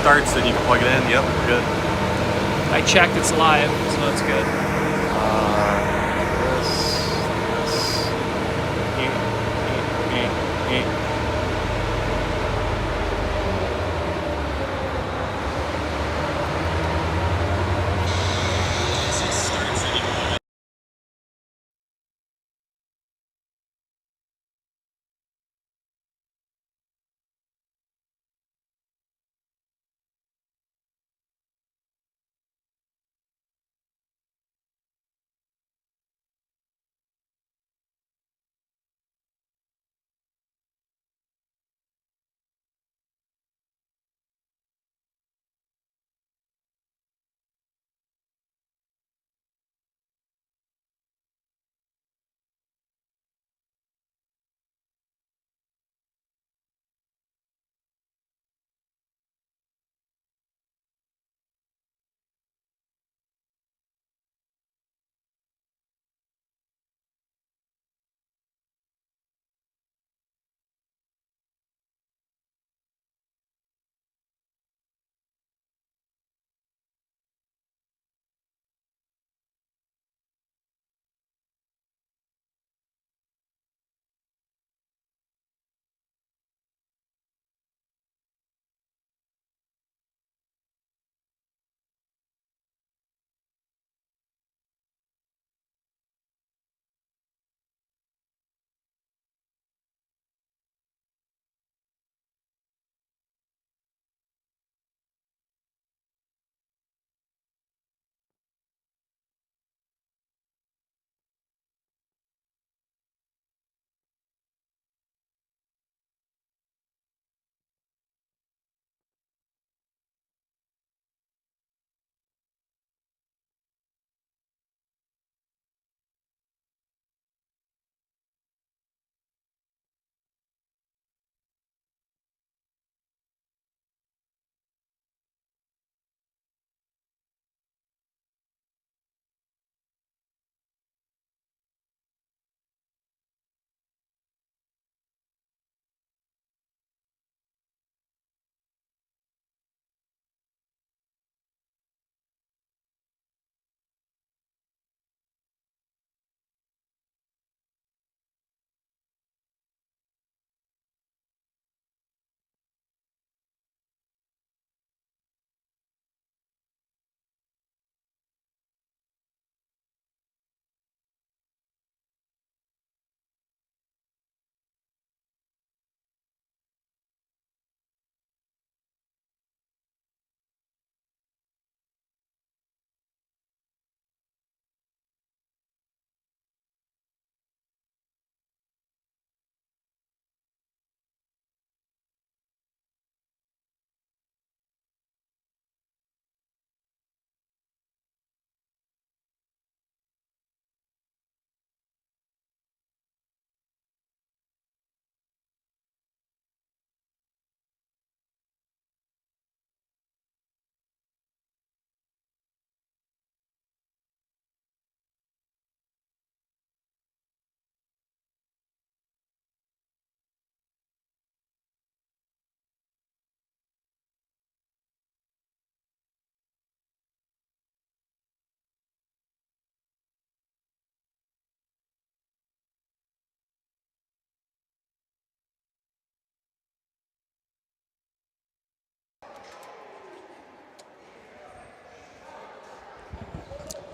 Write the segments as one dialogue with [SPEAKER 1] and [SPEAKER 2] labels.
[SPEAKER 1] starts, then you can plug it in. Yep, we're good.
[SPEAKER 2] I checked, it's live, so that's good.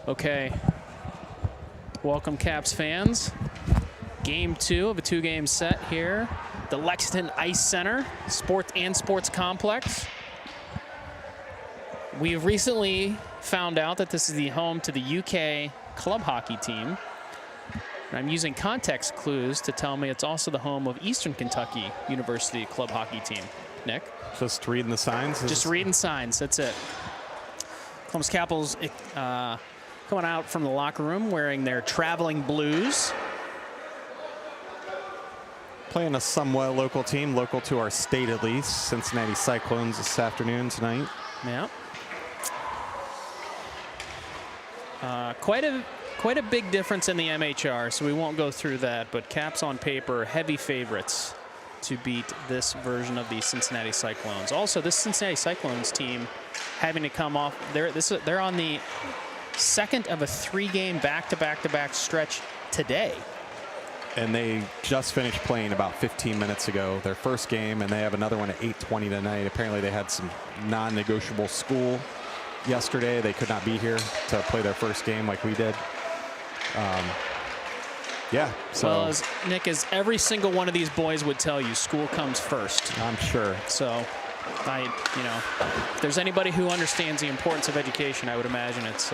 [SPEAKER 2] Okay. Welcome, Caps fans. Game 2 of a 2-game set here. The Lexington Ice Center, Sports Complex. We've recently found out that this is the home to the UK club hockey team. And I'm using context clues to tell me it's also the home of Eastern Kentucky University club hockey team. Nick?
[SPEAKER 1] Just reading the signs?
[SPEAKER 2] Just reading signs, that's it. Columbus Capitals coming out from the locker room wearing their traveling blues.
[SPEAKER 1] Playing a somewhat local team, local to our state at least. Cincinnati Cyclones this afternoon, tonight.
[SPEAKER 2] Yeah. Quite a big difference in the MHR, so we won't go through that, but Caps on paper, heavy favorites to beat this version of the Cincinnati Cyclones. Also, this Cincinnati Cyclones team having to come off, they're on the second of a 3-game back-to-back-to-back stretch today.
[SPEAKER 1] And they just finished playing about 15 minutes ago, their first game, and they have another one at 8:20 tonight. Apparently they had some non-negotiable school yesterday. They could not be here to play their first game like we did. Yeah. So,
[SPEAKER 2] well, as Nick, as every single one of these boys would tell you, school comes first.
[SPEAKER 1] I'm sure.
[SPEAKER 2] So, if there's anybody who understands the importance of education, I would imagine it's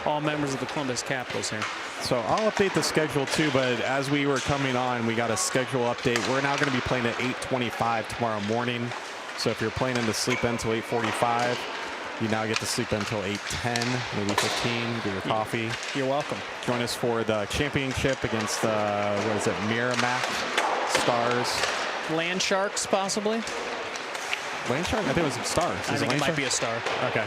[SPEAKER 2] all members of the Columbus Capitals here.
[SPEAKER 1] So I'll update the schedule too, but as we were coming on, we got a schedule update. We're now going to be playing at 8:25 tomorrow morning. So if you're planning to sleep in until 8:45, you now get to sleep until 8:10, maybe 15, get your coffee.
[SPEAKER 2] You're welcome.
[SPEAKER 1] Join us for the championship against the, Merrimack Stars.
[SPEAKER 2] Land Sharks, possibly?
[SPEAKER 1] Land Shark? I think it was Stars.
[SPEAKER 2] I think it might be a Star.
[SPEAKER 1] Okay.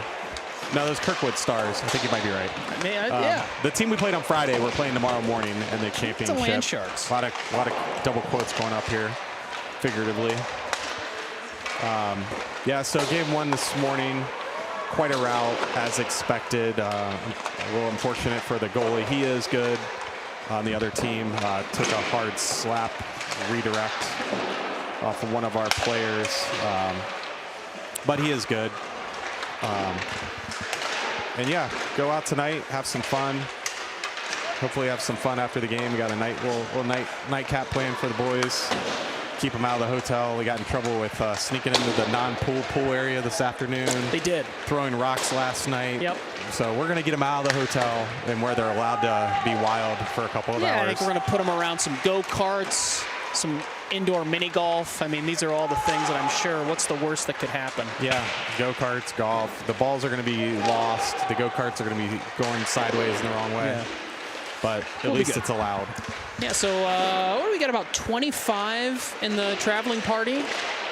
[SPEAKER 1] No, those Kirkwood Stars. I think you might be right.
[SPEAKER 2] Yeah.
[SPEAKER 1] The team we played on Friday, we're playing tomorrow morning in the championship.
[SPEAKER 2] It's the Land Sharks.
[SPEAKER 1] A lot of double quotes going up here, figuratively. Yeah, so game one this morning, quite a rout as expected. A little unfortunate for the goalie. He is good. On the other team, took a hard slap redirect off of one of our players. But he is good. And yeah, go out tonight, have some fun. Hopefully have some fun after the game. We got a little nightcap plan for the boys. Keep them out of the hotel. We got in trouble with sneaking into the non-pool area this afternoon.
[SPEAKER 2] They did.
[SPEAKER 1] Throwing rocks last night.
[SPEAKER 2] Yep.
[SPEAKER 1] So we're going to get them out of the hotel and where they're allowed to be wild for a couple of hours.
[SPEAKER 2] I think we're going to put them around some go-karts, some indoor mini golf. I mean, these are all the things that I'm sure, what's the worst that could happen?
[SPEAKER 1] Yeah, go-karts, golf. The balls are going to be lost. The go-karts are going to be going sideways in the wrong way. Yeah. But at least it's allowed. Yeah,
[SPEAKER 2] so what do we got, about 25 in the traveling party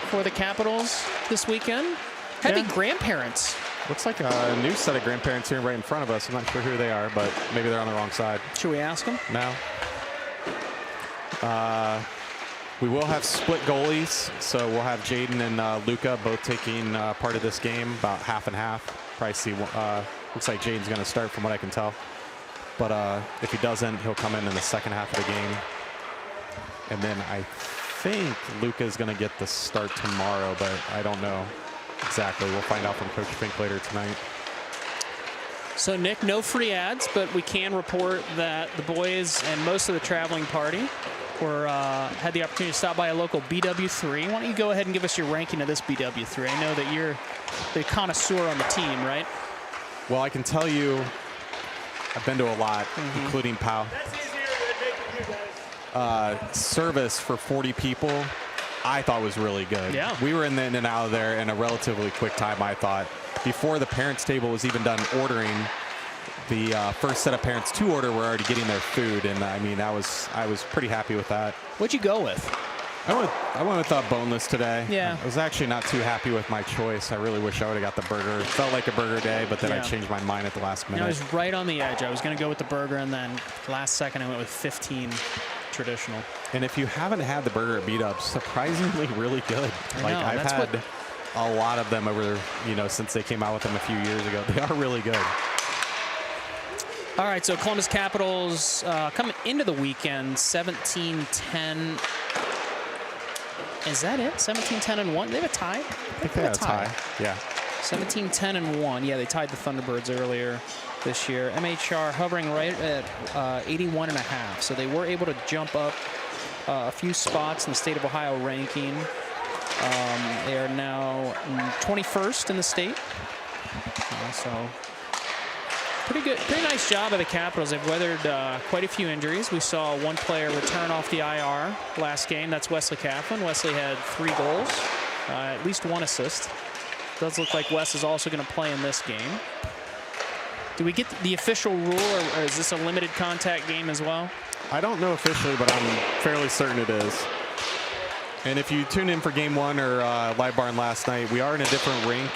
[SPEAKER 2] for the Capitals this weekend? Heavy grandparents.
[SPEAKER 1] Looks like a new set of grandparents here right in front of us. I'm not sure who they are, but maybe they're on the wrong side.
[SPEAKER 2] Should we ask them?
[SPEAKER 1] No. We will have split goalies, so we'll have Jaden and Luca both taking part of this game, about half and half. Probably see, looks like Jaden's going to start from what I can tell. But if he doesn't, he'll come in the second half of the game. And then I think Luca's going to get the start tomorrow, but I don't know exactly. We'll find out from Coach Fink later tonight.
[SPEAKER 2] So, Nick, no free ads, but we can report that the boys and most of the traveling party had the opportunity to stop by a local BW3. Why don't you go ahead and give us your ranking of this BW3? I know that you're the connoisseur on the team, right?
[SPEAKER 1] Well, I can tell you I've been to a lot, including POW. Service for 40 people, I thought was really good.
[SPEAKER 2] Yeah.
[SPEAKER 1] We were in and out of there in a relatively quick time, I thought. Before the parents' table was even done ordering, the first set of parents to order were already getting their food, and I mean, I was pretty happy with that.
[SPEAKER 2] What'd you go with?
[SPEAKER 1] I went with boneless today.
[SPEAKER 2] Yeah.
[SPEAKER 1] I was actually not too happy with my choice. I really wish I would have got the burger. It felt like a burger day, but then I changed my mind at the last minute.
[SPEAKER 2] I was right on the edge. I was going to go with the burger, and then last second I went with 15 traditional.
[SPEAKER 1] And if you haven't had the burger at Beat Up, surprisingly really good. I've had a lot of them over, since they came out with them a few years ago. They are really good.
[SPEAKER 2] All right, so Columbus Capitals coming into the weekend, 17-10. Is that it? 17-10-1? They have a tie?
[SPEAKER 1] I think they have a tie. Yeah.
[SPEAKER 2] 17-10-1. Yeah, they tied the Thunderbirds earlier this year. MHR hovering right at 81.5. So they were able to jump up a few spots in the state of Ohio ranking. They are now 21st in the state. So pretty good, pretty nice job of the Capitals. They've weathered quite a few injuries. We saw one player return off the IR last game. That's Wesley Kaplan. Wesley had 3 goals, at least 1 assist. Does look like Wes is also going to play in this game. Do we get the official rule, or is this a limited contact game as well?
[SPEAKER 1] I don't know officially, but I'm fairly certain it is. And if you tuned in for game 1 or Live Barn last night, we are in a different rink.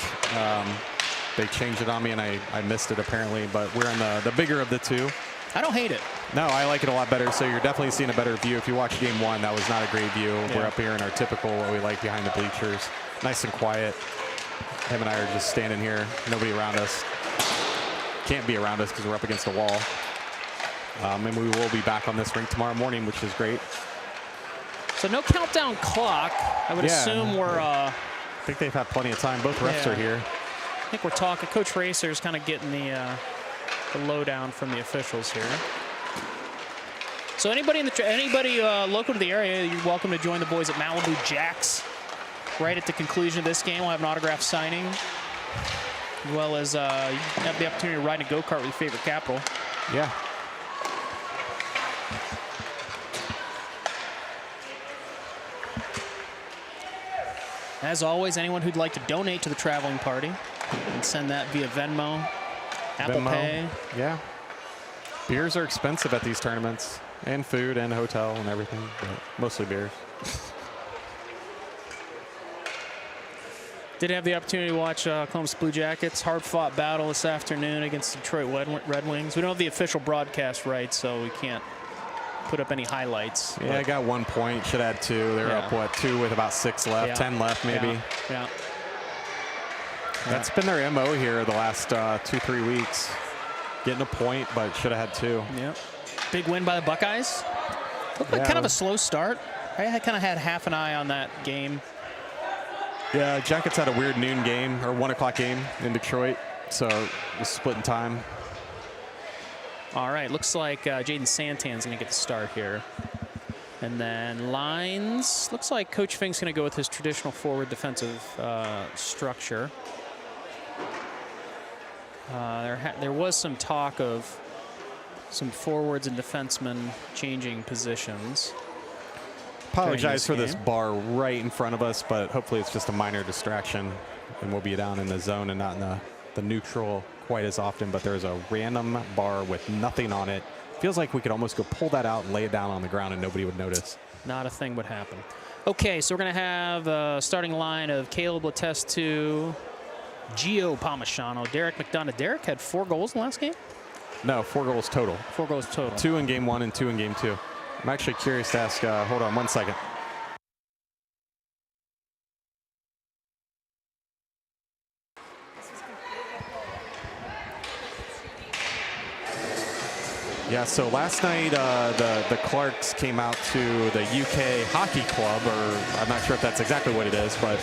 [SPEAKER 1] They changed it on me, and I missed it apparently. But we're in the bigger of the two.
[SPEAKER 2] I don't hate it.
[SPEAKER 1] No, I like it a lot better. So you're definitely seeing a better view. If you watch game one, that was not a great view.
[SPEAKER 2] Yeah.
[SPEAKER 1] We're up here in our typical what we like behind the bleachers. Nice and quiet. Him and I are just standing here. Nobody around us. Can't be around us because we're up against the wall. And we will be back on this rink tomorrow morning, which is great.
[SPEAKER 2] So no countdown clock. I would assume we're...
[SPEAKER 1] I think they've had plenty of time. Both refs are here.
[SPEAKER 2] I think we're talking. Coach Racer's kind of getting the lowdown from the officials here. So anybody local to the area, you're welcome to join the boys at Malibu Jacks. Right at the conclusion of this game, we'll have an autograph signing, as well as you have the opportunity to ride in a go-kart with your favorite Capital.
[SPEAKER 1] Yeah.
[SPEAKER 2] As always, anyone who'd like to donate to the traveling party can send that via Venmo, Apple Pay.
[SPEAKER 1] Yeah. Beers are expensive at these tournaments, and food and hotel and everything, but mostly beers.
[SPEAKER 2] Did have the opportunity to watch Columbus Blue Jackets hard-fought battle this afternoon against the Detroit Red Wings. We don't have the official broadcast rights, so we can't put up any highlights.
[SPEAKER 1] Yeah, I got 1 point. Should have had 2. They were up, what, 2 with about 6 left, 10 left maybe.
[SPEAKER 2] Yeah.
[SPEAKER 1] That's been their MO here the last 2-3 weeks. Getting a point, but should have had 2.
[SPEAKER 2] Yep. Big win by the Buckeyes. Looked like kind of a slow start. I kind of had half an eye on that game.
[SPEAKER 1] Yeah, Jackets had a weird noon game, or 1 o'clock game in Detroit, so it was splitting time.
[SPEAKER 2] All right, looks like Jaden Santan's going to get the start here. And then lines, looks like Coach Fink's going to go with his traditional forward defensive structure. There was some talk of some forwards and defensemen changing positions.
[SPEAKER 1] Apologize for this bar right in front of us, but hopefully it's just a minor distraction, and we'll be down in the zone and not in the neutral quite as often. But there's a random bar with nothing on it. Feels like we could almost go pull that out and lay it down on the ground and nobody would notice.
[SPEAKER 2] Not a thing would happen. Okay, so we're going to have a starting line of Caleb Letestu, Gio Palmisano, Derek McDonough. Derek had 4 goals in the last game?
[SPEAKER 1] No, 4 goals total.
[SPEAKER 2] 4 goals total.
[SPEAKER 1] 2 in game 1 and 2 in game 2. I'm actually curious to ask, hold on 1 second. Yeah, so last night the Clarks came out to the UK Hockey Club, or I'm not sure if that's exactly what it is, but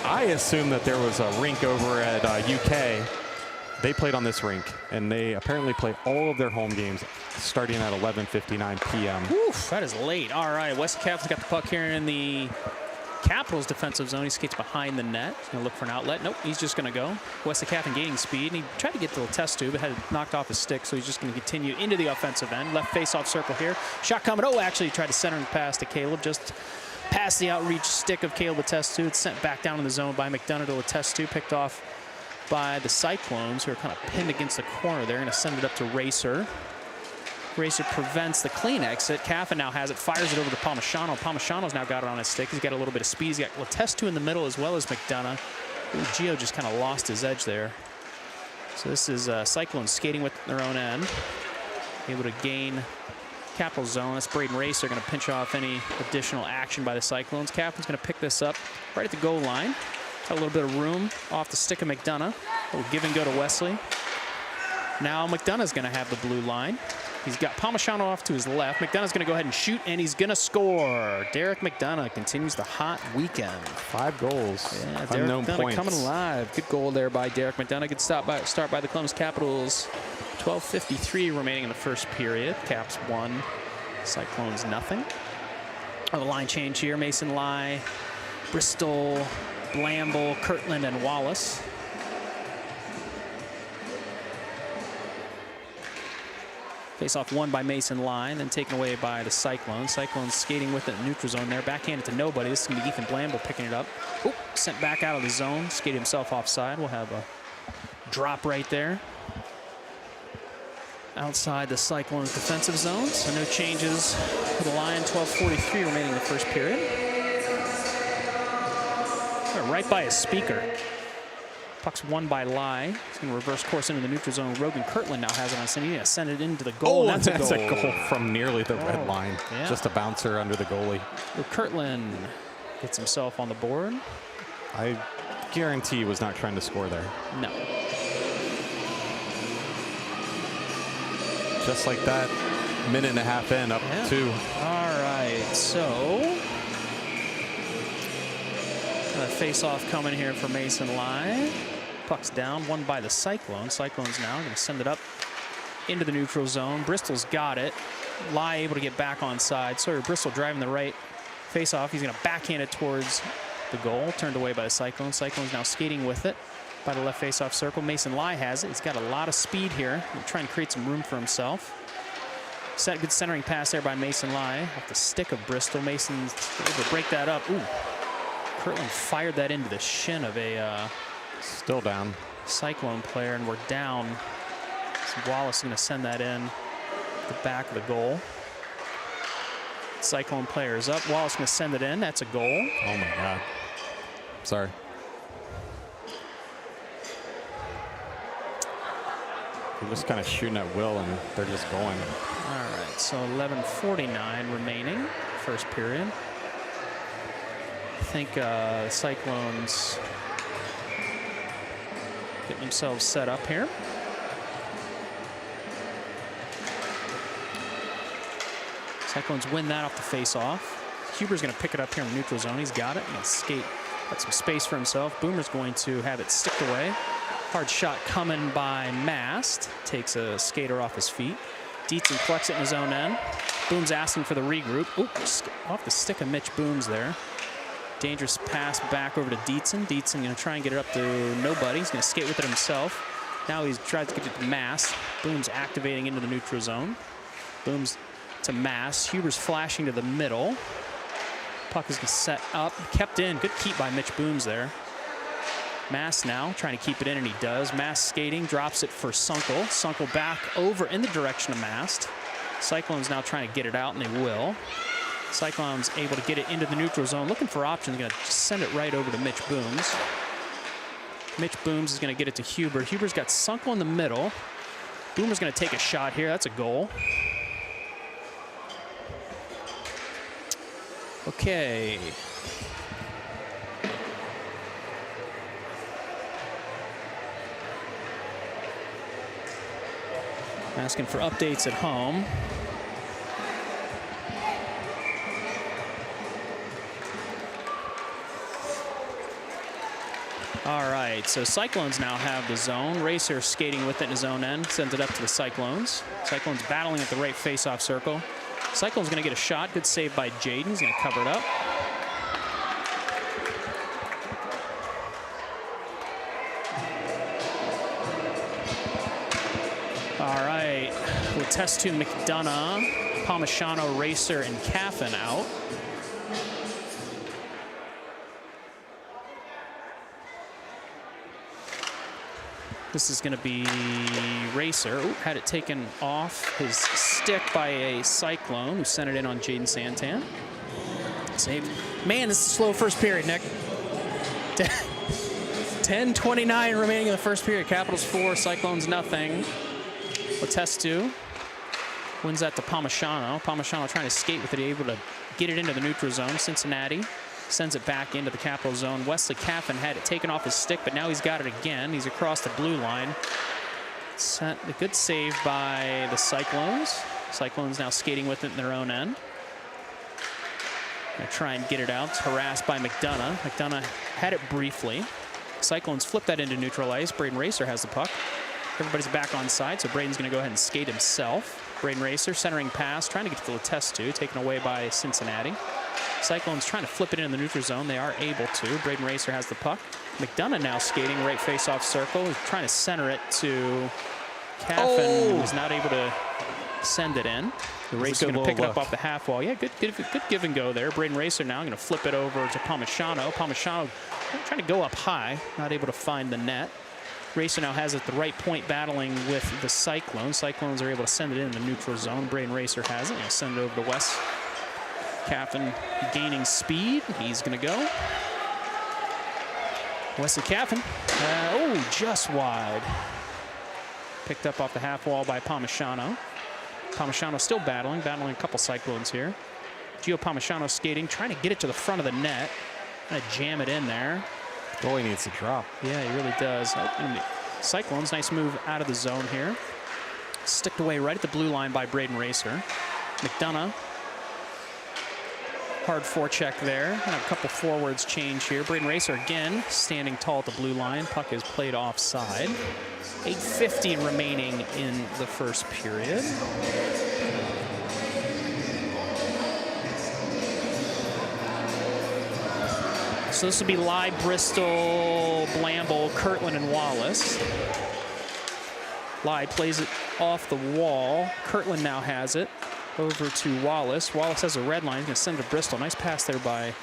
[SPEAKER 1] I assume that there was a rink over at UK. They played on this rink, and they apparently play all of their home games starting at 11:59 p.m.
[SPEAKER 2] Oof, that is late. All right, Wesley Kaplan's got the puck here in the Capitals defensive zone. He skates behind the net. He's going to look for an outlet. Nope, he's just going to go. Wesley Kaplan gaining speed, and he tried to get to the test tube, but had it knocked off his stick, so he's just going to continue into the offensive end. Left face-off circle here. Shot coming. Oh, actually, he tried to center and pass to Caleb. Just past the outreach stick of Caleb Letestu. It's sent back down in the zone by McDonough to Letestu, picked off by the Cyclones, who are kind of pinned against the corner. They're going to send it up to Racer. Racer prevents the clean exit. Caffin now has it, fires it over to Palmisano. Palmisano's now got it on his stick. He's got a little bit of speed. He's got Letestu in the middle as well as McDonough. Ooh, Gio just kind of lost his edge there. So this is Cyclones skating with their own end. Able to gain Capital zone. That's Braden Racer going to pinch off any additional action by the Cyclones. Caffin's going to pick this up right at the goal line. Got a little bit of room off the stick of McDonough. A little give and go to Wesley. Now McDonough's going to have the blue line. He's got Palmisano off to his left. McDonough's going to go ahead and shoot, and he's going to score. Derek McDonough continues the hot weekend.
[SPEAKER 1] 5 goals.
[SPEAKER 2] Yeah, Derek
[SPEAKER 1] Unknown
[SPEAKER 2] McDonough
[SPEAKER 1] points.
[SPEAKER 2] coming alive. Good goal there by Derek McDonough. Good start by the Columbus Capitals. 12:53 remaining in the first period. Caps 1, Cyclones nothing. The line change here. Mason Lai, Bristol, Blamble, Kirtland, and Wallace. Face-off won by Mason Lai, then taken away by the Cyclones. Cyclones skating with it in neutral zone there. Backhanded to nobody. This is going to be Ethan Blamble picking it up. Oop, sent back out of the zone. Skated himself offside. We'll have a drop right there. Outside the Cyclones defensive zone. So no changes for the line. 12:43 remaining in the first period. Right by his speaker. Puck's won by Lai. He's going to reverse course into the neutral zone. Rogan Kirtland now has it on center. He's going to send it into the goal.
[SPEAKER 1] Oh,
[SPEAKER 2] and
[SPEAKER 1] that's a goal from nearly the red line.
[SPEAKER 2] Yeah.
[SPEAKER 1] Just a bouncer under the goalie.
[SPEAKER 2] Well, Kirtland gets himself on the board.
[SPEAKER 1] I guarantee he was not trying to score there.
[SPEAKER 2] No.
[SPEAKER 1] Just like that, minute and a half in, up 2.
[SPEAKER 2] All right, so a face-off coming here for Mason Lai. Puck's down, won by the Cyclones. Cyclones now going to send it up into the neutral zone. Bristol's got it. Lai able to get back on side. Sawyer Bristol driving the right face-off. He's going to backhand it towards the goal. Turned away by the Cyclones. Cyclones now skating with it by the left face-off circle. Mason Lai has it. He's got a lot of speed here. He's trying to create some room for himself. Good centering pass there by Mason Lai off the stick of Bristol. Mason's able to break that up. Ooh. Kirtland fired that into the shin of a
[SPEAKER 1] still down
[SPEAKER 2] Cyclone player, and we're down. So Wallace is going to send that in the back of the goal. Cyclone player is up. Wallace going to send it in. That's a goal.
[SPEAKER 1] Oh my God. Sorry. They're just kind of shooting at will, and they're just going.
[SPEAKER 2] All right, so 11:49 remaining, first period. I think Cyclones getting themselves set up here. Cyclones win that off the face-off. Huber's going to pick it up here in the neutral zone. He's got it. He's going to skate, got some space for himself. Boomer's going to have it sticked away. Hard shot coming by Mast. Takes a skater off his feet. Dietzen collects it in his own end. Boone's asking for the regroup. Oops, off the stick of Mitch Boone's there. Dangerous pass back over to Dietzen. Dietzen going to try and get it up to nobody. He's going to skate with it himself. Now he's trying to get it to Mast. Boone's activating into the neutral zone. Boone's to Mast. Huber's flashing to the middle. Puck is going to set up. Kept in. Good keep by Mitch Boone's there. Mast now trying to keep it in, and he does. Mast skating, drops it for Sunkel. Sunkel back over in the direction of Mast. Cyclones now trying to get it out, and they will. Cyclones able to get it into the neutral zone. Looking for options. Going to send it right over to Mitch Booms. Mitch Booms is going to get it to Huber. Huber's got Sunkel in the middle. Boomer's going to take a shot here. That's a goal. Okay. Asking for updates at home. All right, so Cyclones now have the zone. Racer skating with it in his own end, sends it up to the Cyclones. Cyclones battling at the right face-off circle. Cyclones gonna get a shot. Good save by Jaden. He's gonna cover it up. All right, we'll test to McDonough, Palmisano, Racer, and Caffin out. This is going to be Racer. Ooh, had it taken off his stick by a Cyclone who sent it in on Jaden Santan. Saved. Man, this is a slow first period, Nick. 10:29 remaining in the first period. Capitals 4, Cyclones nothing. Letestu wins that to Palmisano. Palmisano trying to skate with it, able to get it into the neutral zone. Cincinnati sends it back into the Capital zone. Wesley Caffin had it taken off his stick, but now he's got it again. He's across the blue line. Sent a good save by the Cyclones. Cyclones now skating with it in their own end. Gonna try and get it out. It's harassed by McDonough. McDonough had it briefly. Cyclones flip that into neutral ice. Braden Racer has the puck. Everybody's back on side, so Braden's gonna go ahead and skate himself. Braden Racer, centering pass, trying to get to Letestu, taken away by Cincinnati. Cyclones trying to flip it in the neutral zone. They are able to. Braden Racer has the puck. McDonough now skating right face-off circle. He's trying to center it to Caffin, who's not able to send it in. The Racer's going to pick it up off the half wall. Yeah, good give and go there. Braden Racer now going to flip it over to Palmisano. Palmisano trying to go up high, not able to find the net. Racer now has it at the right point, battling with the Cyclones. Cyclones are able to send it in the neutral zone. Braden Racer has it. He'll send it over to Wes. Caffin gaining speed. He's going to go. Wesley Caffin. Oh, just wide. Picked up off the half wall by Palmisano. Palmisano still battling a couple Cyclones here. Gio Palmisano skating, trying to get it to the front of the net. Gonna jam it in there.
[SPEAKER 1] Goalie needs to drop.
[SPEAKER 2] Yeah, he really does. Cyclones, nice move out of the zone here. Sticked away right at the blue line by Braden Racer. McDonough. Hard forecheck there. And a couple forwards change here. Braden Racer again standing tall at the blue line. Puck is played offside. 8:50 remaining in the first period. So this will be Lye, Bristol, Blamble, Kirtland, and Wallace. Lye plays it off the wall. Kirtland now has it. Over to Wallace. Wallace has a red line. He's going to send it to Bristol. Nice pass there by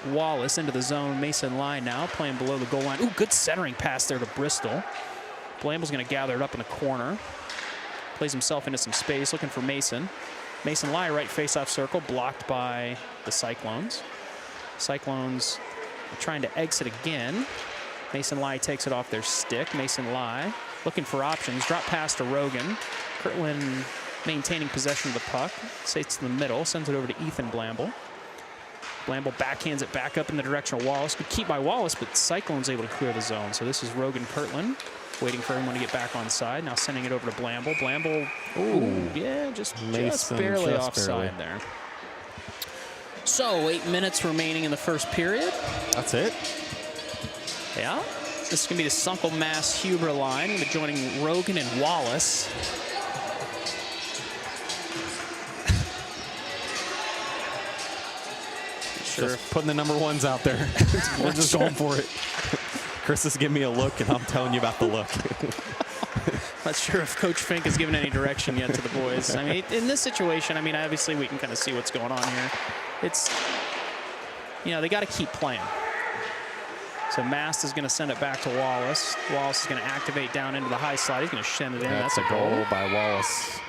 [SPEAKER 2] Wallace into the zone. Mason Lye now playing below the goal line. Ooh, good centering pass there to Bristol. Blamble's going to gather it up in the corner. Plays himself into some space, looking for Mason. Mason Lye, right face-off circle, blocked by the Cyclones. Cyclones are trying to exit again. Mason Lye takes it off their stick. Mason Lye looking for options. Drop pass to Rogan. Kirtland maintaining possession of the puck. Stays to the middle, sends it over to Ethan Blamble. Blamble backhands it back up in the direction of Wallace. Good keep by Wallace, but Cyclone's able to clear the zone. So this is Rogan Kirtland waiting for everyone to get back on side. Now sending it over to Blamble. Blamble, ooh, yeah, just barely offside there. So 8 minutes remaining in the first period.
[SPEAKER 1] That's it?
[SPEAKER 2] Yeah. This is going to be the Sunkel Mass Huber line, joining Rogan and Wallace.
[SPEAKER 1] Sure. Just putting the number ones out there. We're just going for it. Chris is giving me a look, and I'm telling you about the look.
[SPEAKER 2] Not sure if Coach Fink has given any direction yet to the boys. I mean, in this situation, I mean, obviously we can kind of see what's going on here. It's, you know, they got to keep playing. So Mast is going to send it back to Wallace. Wallace is going to activate down into the high slide. He's going to send it in. That's a goal
[SPEAKER 1] by Wallace.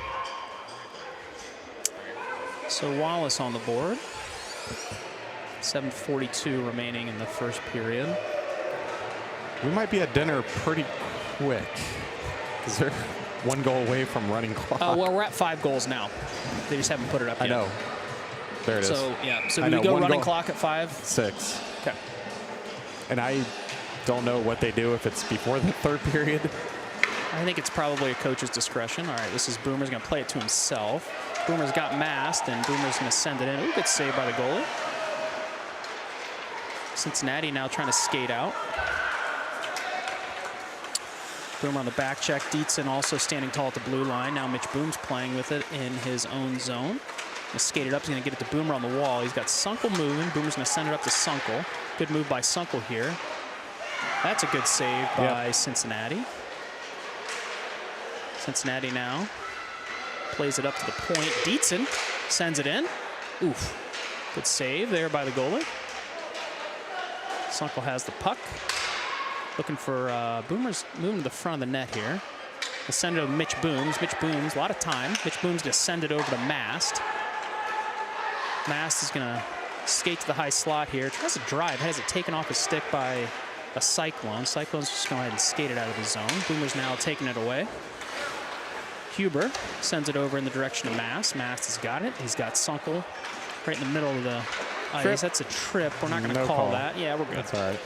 [SPEAKER 2] So Wallace on the board. 7:42 remaining in the first period.
[SPEAKER 1] We might be at dinner pretty quick because they're one goal away from running clock.
[SPEAKER 2] Oh, well, we're at 5 goals now. They just haven't put it up yet.
[SPEAKER 1] I know. There it is.
[SPEAKER 2] So, yeah. So do we go running clock at 5?
[SPEAKER 1] 6.
[SPEAKER 2] Okay.
[SPEAKER 1] And I don't know what they do if it's before the third period.
[SPEAKER 2] I think it's probably a coach's discretion. All right, this is Boomer's going to play it to himself. Boomer's got Mast, and Boomer's going to send it in. Ooh, good save by the goalie. Cincinnati now trying to skate out. Boomer on the back check. Dietzen also standing tall at the blue line. Now Mitch Boome's playing with it in his own zone. He'll skate it up. He's going to get it to Boomer on the wall. He's got Sunkel moving. Boomer's going to send it up to Sunkel. Good move by Sunkel here. That's a good save by Cincinnati. Cincinnati now plays it up to the point. Dietzen sends it in. Oof. Good save there by the goalie. Sunkel has the puck. Looking for Boomer's moving to the front of the net here. We'll send it to Mitch Booms. Mitch Booms, a lot of time. Mitch Booms going to send it over to Mast. Mast is going to skate to the high slot here. Tries to drive. Has it taken off his stick by a Cyclone. Cyclone's just going ahead and skate it out of the zone. Boomer's now taking it away. Huber sends it over in the direction of Mast. Mast has got it. He's got Sunkel right in the middle of the ice. That's a trip. We're not going to call that. Yeah, we're good.
[SPEAKER 1] That's all right.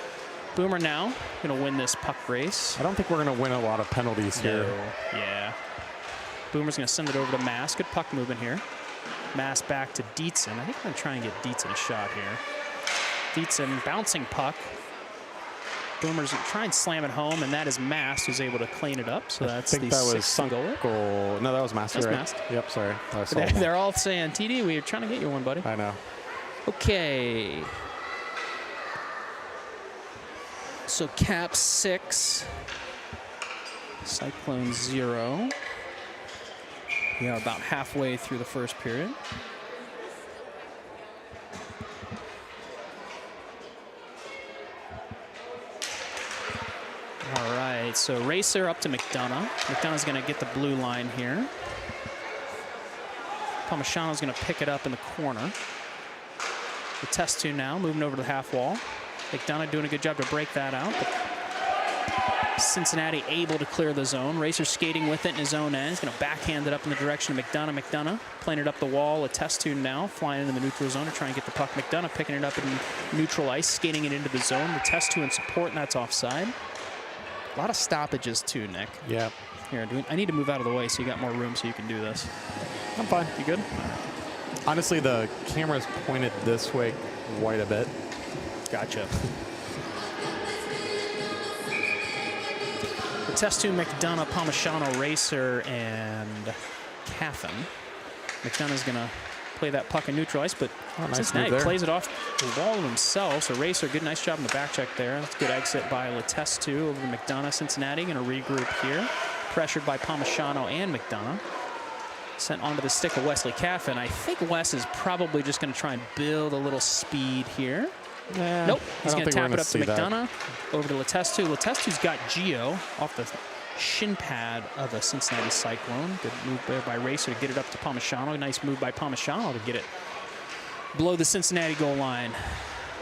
[SPEAKER 2] Boomer now going to win this puck race.
[SPEAKER 1] I don't think we're going to win a lot of penalties here.
[SPEAKER 2] Yeah. Boomer's going to send it over to Mast. Good puck movement here. Mast back to Dietzen. I think I'm going to try and get Dietzen a shot here. Dietzen bouncing puck. Boomer's going to try and slam it home, and that is Mast who's able to clean it up. So that's the sixth goal.
[SPEAKER 1] No, that was Mast.
[SPEAKER 2] That's
[SPEAKER 1] right.
[SPEAKER 2] Mast.
[SPEAKER 1] Yep, sorry.
[SPEAKER 2] They're all saying, TD, we're trying to get you one, buddy.
[SPEAKER 1] I know.
[SPEAKER 2] Okay. So Cap 6, Cyclone 0. We are about halfway through the first period. All right, so Racer up to McDonough. McDonough's going to get the blue line here. Palmisano's going to pick it up in the corner. The test two now, moving over to the half wall. McDonough doing a good job to break that out. But Cincinnati able to clear the zone. Racer skating with it in his own end. He's going to backhand it up in the direction of McDonough. McDonough playing it up the wall. A test tune now, flying into the neutral zone to try and get the puck. McDonough picking it up in neutral ice, skating it into the zone. The test tune in support, and that's offside. A lot of stoppages too, Nick.
[SPEAKER 1] Yeah.
[SPEAKER 2] Here, I need to move out of the way so you got more room so you can do this.
[SPEAKER 1] I'm fine.
[SPEAKER 2] You good?
[SPEAKER 1] Honestly, the camera's pointed this way quite a bit.
[SPEAKER 2] Gotcha. The test tune, McDonough, Palmisano, Racer, and Caffin. McDonough's going to play that puck in neutral ice, but
[SPEAKER 1] nice
[SPEAKER 2] Cincinnati plays it off the wall himself. So Racer, good, nice job in the back check there. That's a good exit by Letestu over to McDonough. Cincinnati going to regroup here. Pressured by Palmisano and McDonough. Sent onto the stick of Wesley Caffin. I think Wes is probably just going to try and build a little speed here. Nope, he's going to tap it up to McDonough. Over to Letestu. Letestu's got Gio off the shin pad of the Cincinnati Cyclone. Good move there by Racer to get it up to Palmisano. Nice move by Palmisano to get it below the Cincinnati goal line.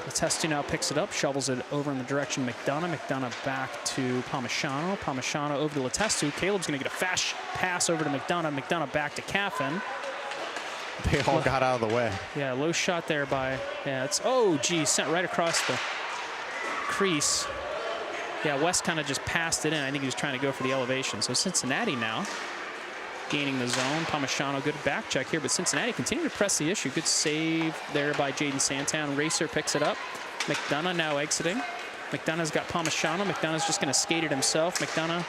[SPEAKER 2] Letestu now picks it up, shovels it over in the direction of McDonough. McDonough back to Palmisano. Palmisano over to Letestu. Caleb's going to get a fast pass over to McDonough. McDonough back to Caffin.
[SPEAKER 1] They all got out of the way.
[SPEAKER 2] Yeah, low shot there by, yeah, it's, oh, geez, sent right across the crease. Yeah, West kind of just passed it in. I think he was trying to go for the elevation. So Cincinnati now gaining the zone. Palmisano, good back check here, but Cincinnati continue to press the issue. Good save there by Jaden Santan. Racer picks it up. McDonough now exiting. McDonough's got Palmisano. McDonough's just going to skate it himself. McDonough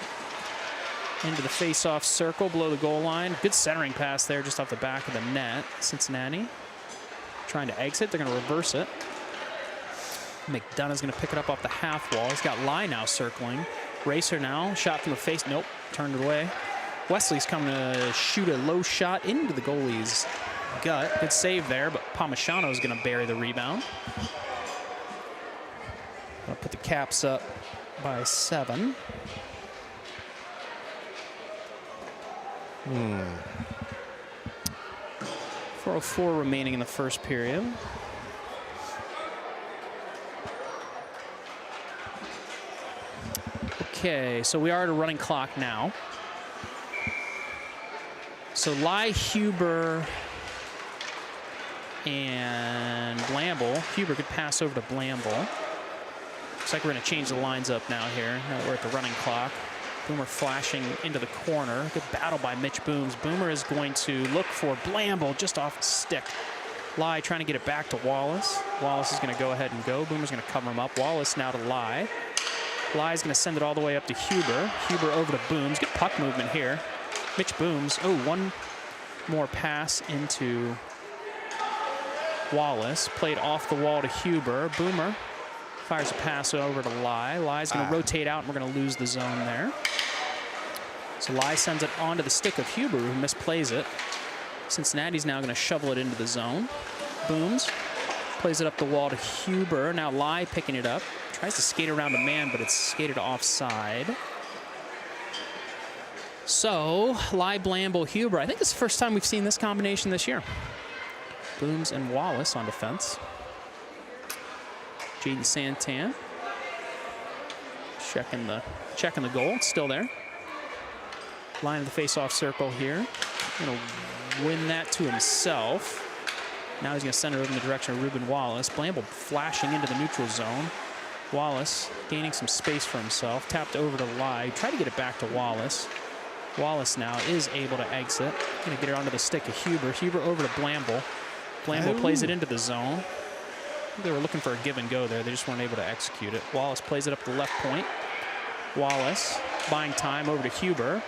[SPEAKER 2] into the face-off circle below the goal line. Good centering pass there just off the back of the net. Cincinnati trying to exit. They're going to reverse it. McDonough's going to pick it up off the half wall. He's got Lai now circling. Racer now, shot from the face. Nope, turned it away. Wesley's coming to shoot a low shot into the goalie's gut. Good save there, but Palmisano's going to bury the rebound. I'll put the Caps up by 7. 4:04 remaining in the first period. Okay, so we are at a running clock now. So Lai, Huber, and Blamble. Huber could pass over to Blamble. Looks like we're going to change the lines up now here. Now that we're at the running clock. Boomer flashing into the corner. Good battle by Mitch Booms. Boomer is going to look for Blamble just off the stick. Lai trying to get it back to Wallace. Wallace is going to go ahead and go. Boomer's going to cover him up. Wallace now to Lai. Lai's going to send it all the way up to Huber. Huber over to Booms. Good puck movement here. Mitch Booms. Oh, one more pass into Wallace. Played off the wall to Huber. Boomer fires a pass over to Lai. Lai's going to rotate out, and we're going to lose the zone there. So Lai sends it onto the stick of Huber, who misplays it. Cincinnati's now going to shovel it into the zone. Booms plays it up the wall to Huber. Now Lai picking it up. Tries to skate around a man, but it's skated offside. So, Lai, Blamble, Huber. I think it's the first time we've seen this combination this year. Booms and Wallace on defense. Jaden Santan checking the goal. It's still there. Line of the face-off circle here. Going to win that to himself. Now he's going to send it over in the direction of Ruben Wallace. Blamble flashing into the neutral zone. Wallace gaining some space for himself. Tapped over to Lai. Tried to get it back to Wallace. Wallace now is able to exit. Going to get it onto the stick of Huber. Huber over to Blamble. Blamble plays it into the zone. They were looking for a give and go there. They just weren't able to execute it. Wallace plays it up the left point. Wallace buying time over to Huber.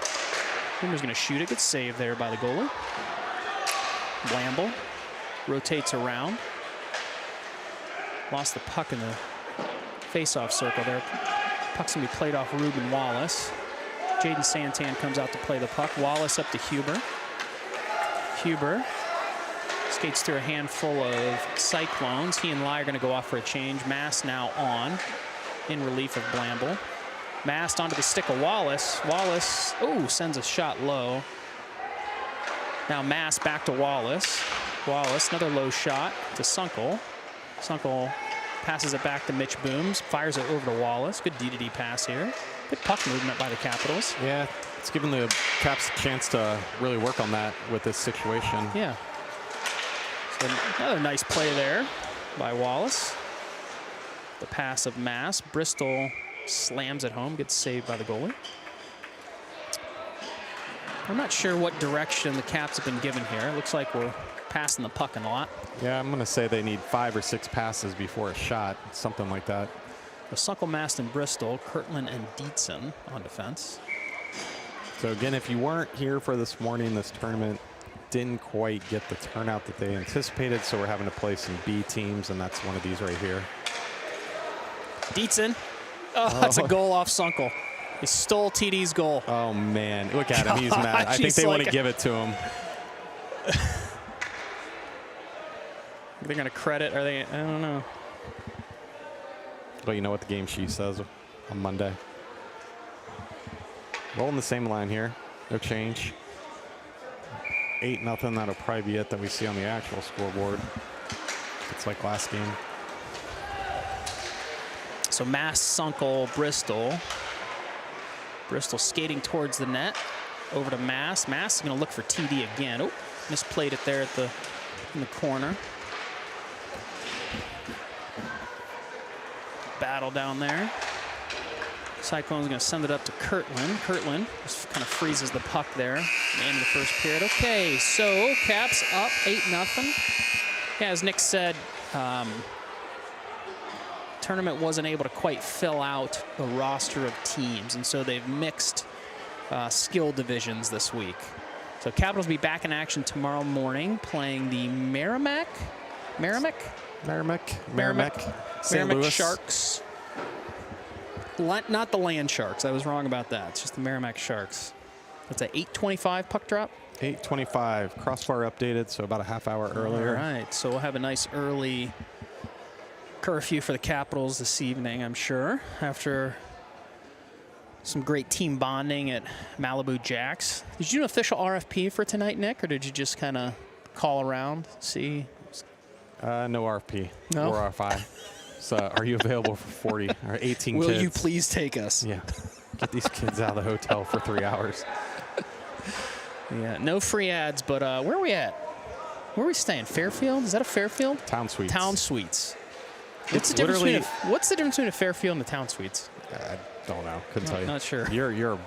[SPEAKER 2] Huber's going to shoot it. Good save there by the goalie. Blamble rotates around. Lost the puck in the face-off circle there. Puck's going to be played off Ruben Wallace. Jaden Santan comes out to play the puck. Wallace up to Huber. Huber skates through a handful of Cyclones. He and Lai are going to go off for a change. Mast now on in relief of Blamble. Mast onto the stick of Wallace. Wallace, oh, sends a shot low. Now Mast back to Wallace. Wallace, another low shot to Sunkel. Sunkel passes it back to Mitch Booms, fires it over to Wallace. Good DDD pass here. Good puck movement by the Capitals.
[SPEAKER 1] Yeah, it's given the Caps a chance to really work on that with this situation.
[SPEAKER 2] Yeah. So another nice play there by Wallace. The pass of Mass. Bristol slams it home, gets saved by the goalie. I'm not sure what direction the Caps have been given here. It looks like we're passing the puck a lot.
[SPEAKER 1] Yeah, I'm going to say they need 5 or 6 passes before a shot, something like that.
[SPEAKER 2] So Suckle, Maston, Bristol, Kirtland, and Dietzen on defense.
[SPEAKER 1] So again, if you weren't here for this morning, this tournament didn't quite get the turnout that they anticipated, so we're having to play some B teams, and that's one of these right here.
[SPEAKER 2] Dietzen. Oh, that's a goal off Sunkle. He stole TD's goal.
[SPEAKER 1] Oh, man. Look at him. He's mad. I think they want to give it to him.
[SPEAKER 2] They're going to credit. Are they? I don't know.
[SPEAKER 1] But you know what the game sheet says on Monday. Rolling the same line here. No change. 8-0. That'll probably be it that we see on the actual scoreboard. It's like last game.
[SPEAKER 2] So Mass, Sunkle, Bristol. Bristol skating towards the net. Over to Mass. Mass is going to look for TD again. Oh, misplayed it there in the corner. Battle down there. Cyclones going to send it up to Kirtland. Kirtland just kind of freezes the puck there. End of the first period. Okay, so Caps up 8-0. Yeah, as Nick said, tournament wasn't able to quite fill out a roster of teams, and so they've mixed skill divisions this week. So Capitals will be back in action tomorrow morning playing the Merrimack
[SPEAKER 1] St. Louis
[SPEAKER 2] Sharks. Not the Land Sharks. I was wrong about that. It's just the Merrimack Sharks. That's an 8:25 puck drop.
[SPEAKER 1] 8:25. Crossbar updated, so about a half hour earlier.
[SPEAKER 2] All right, so we'll have a nice early curfew for the Capitals this evening, I'm sure, after some great team bonding at Malibu Jacks. Did you do an official RFP for tonight, Nick, or did you just kind of call around, see?
[SPEAKER 1] No RFP.
[SPEAKER 2] No?
[SPEAKER 1] Or RFI. So are you available for 40 or 18
[SPEAKER 2] Will
[SPEAKER 1] kids?
[SPEAKER 2] you please take us?
[SPEAKER 1] Yeah. Get these kids out of the hotel for 3 hours.
[SPEAKER 2] Yeah, no free ads, but where are we at? Where are we staying? Fairfield? Is that a Fairfield?
[SPEAKER 1] Town Suites.
[SPEAKER 2] Town Suites.
[SPEAKER 1] What's the difference
[SPEAKER 2] between a Fairfield and a Town Suites?
[SPEAKER 1] I don't know. Couldn't tell you.
[SPEAKER 2] Not sure.
[SPEAKER 1] You're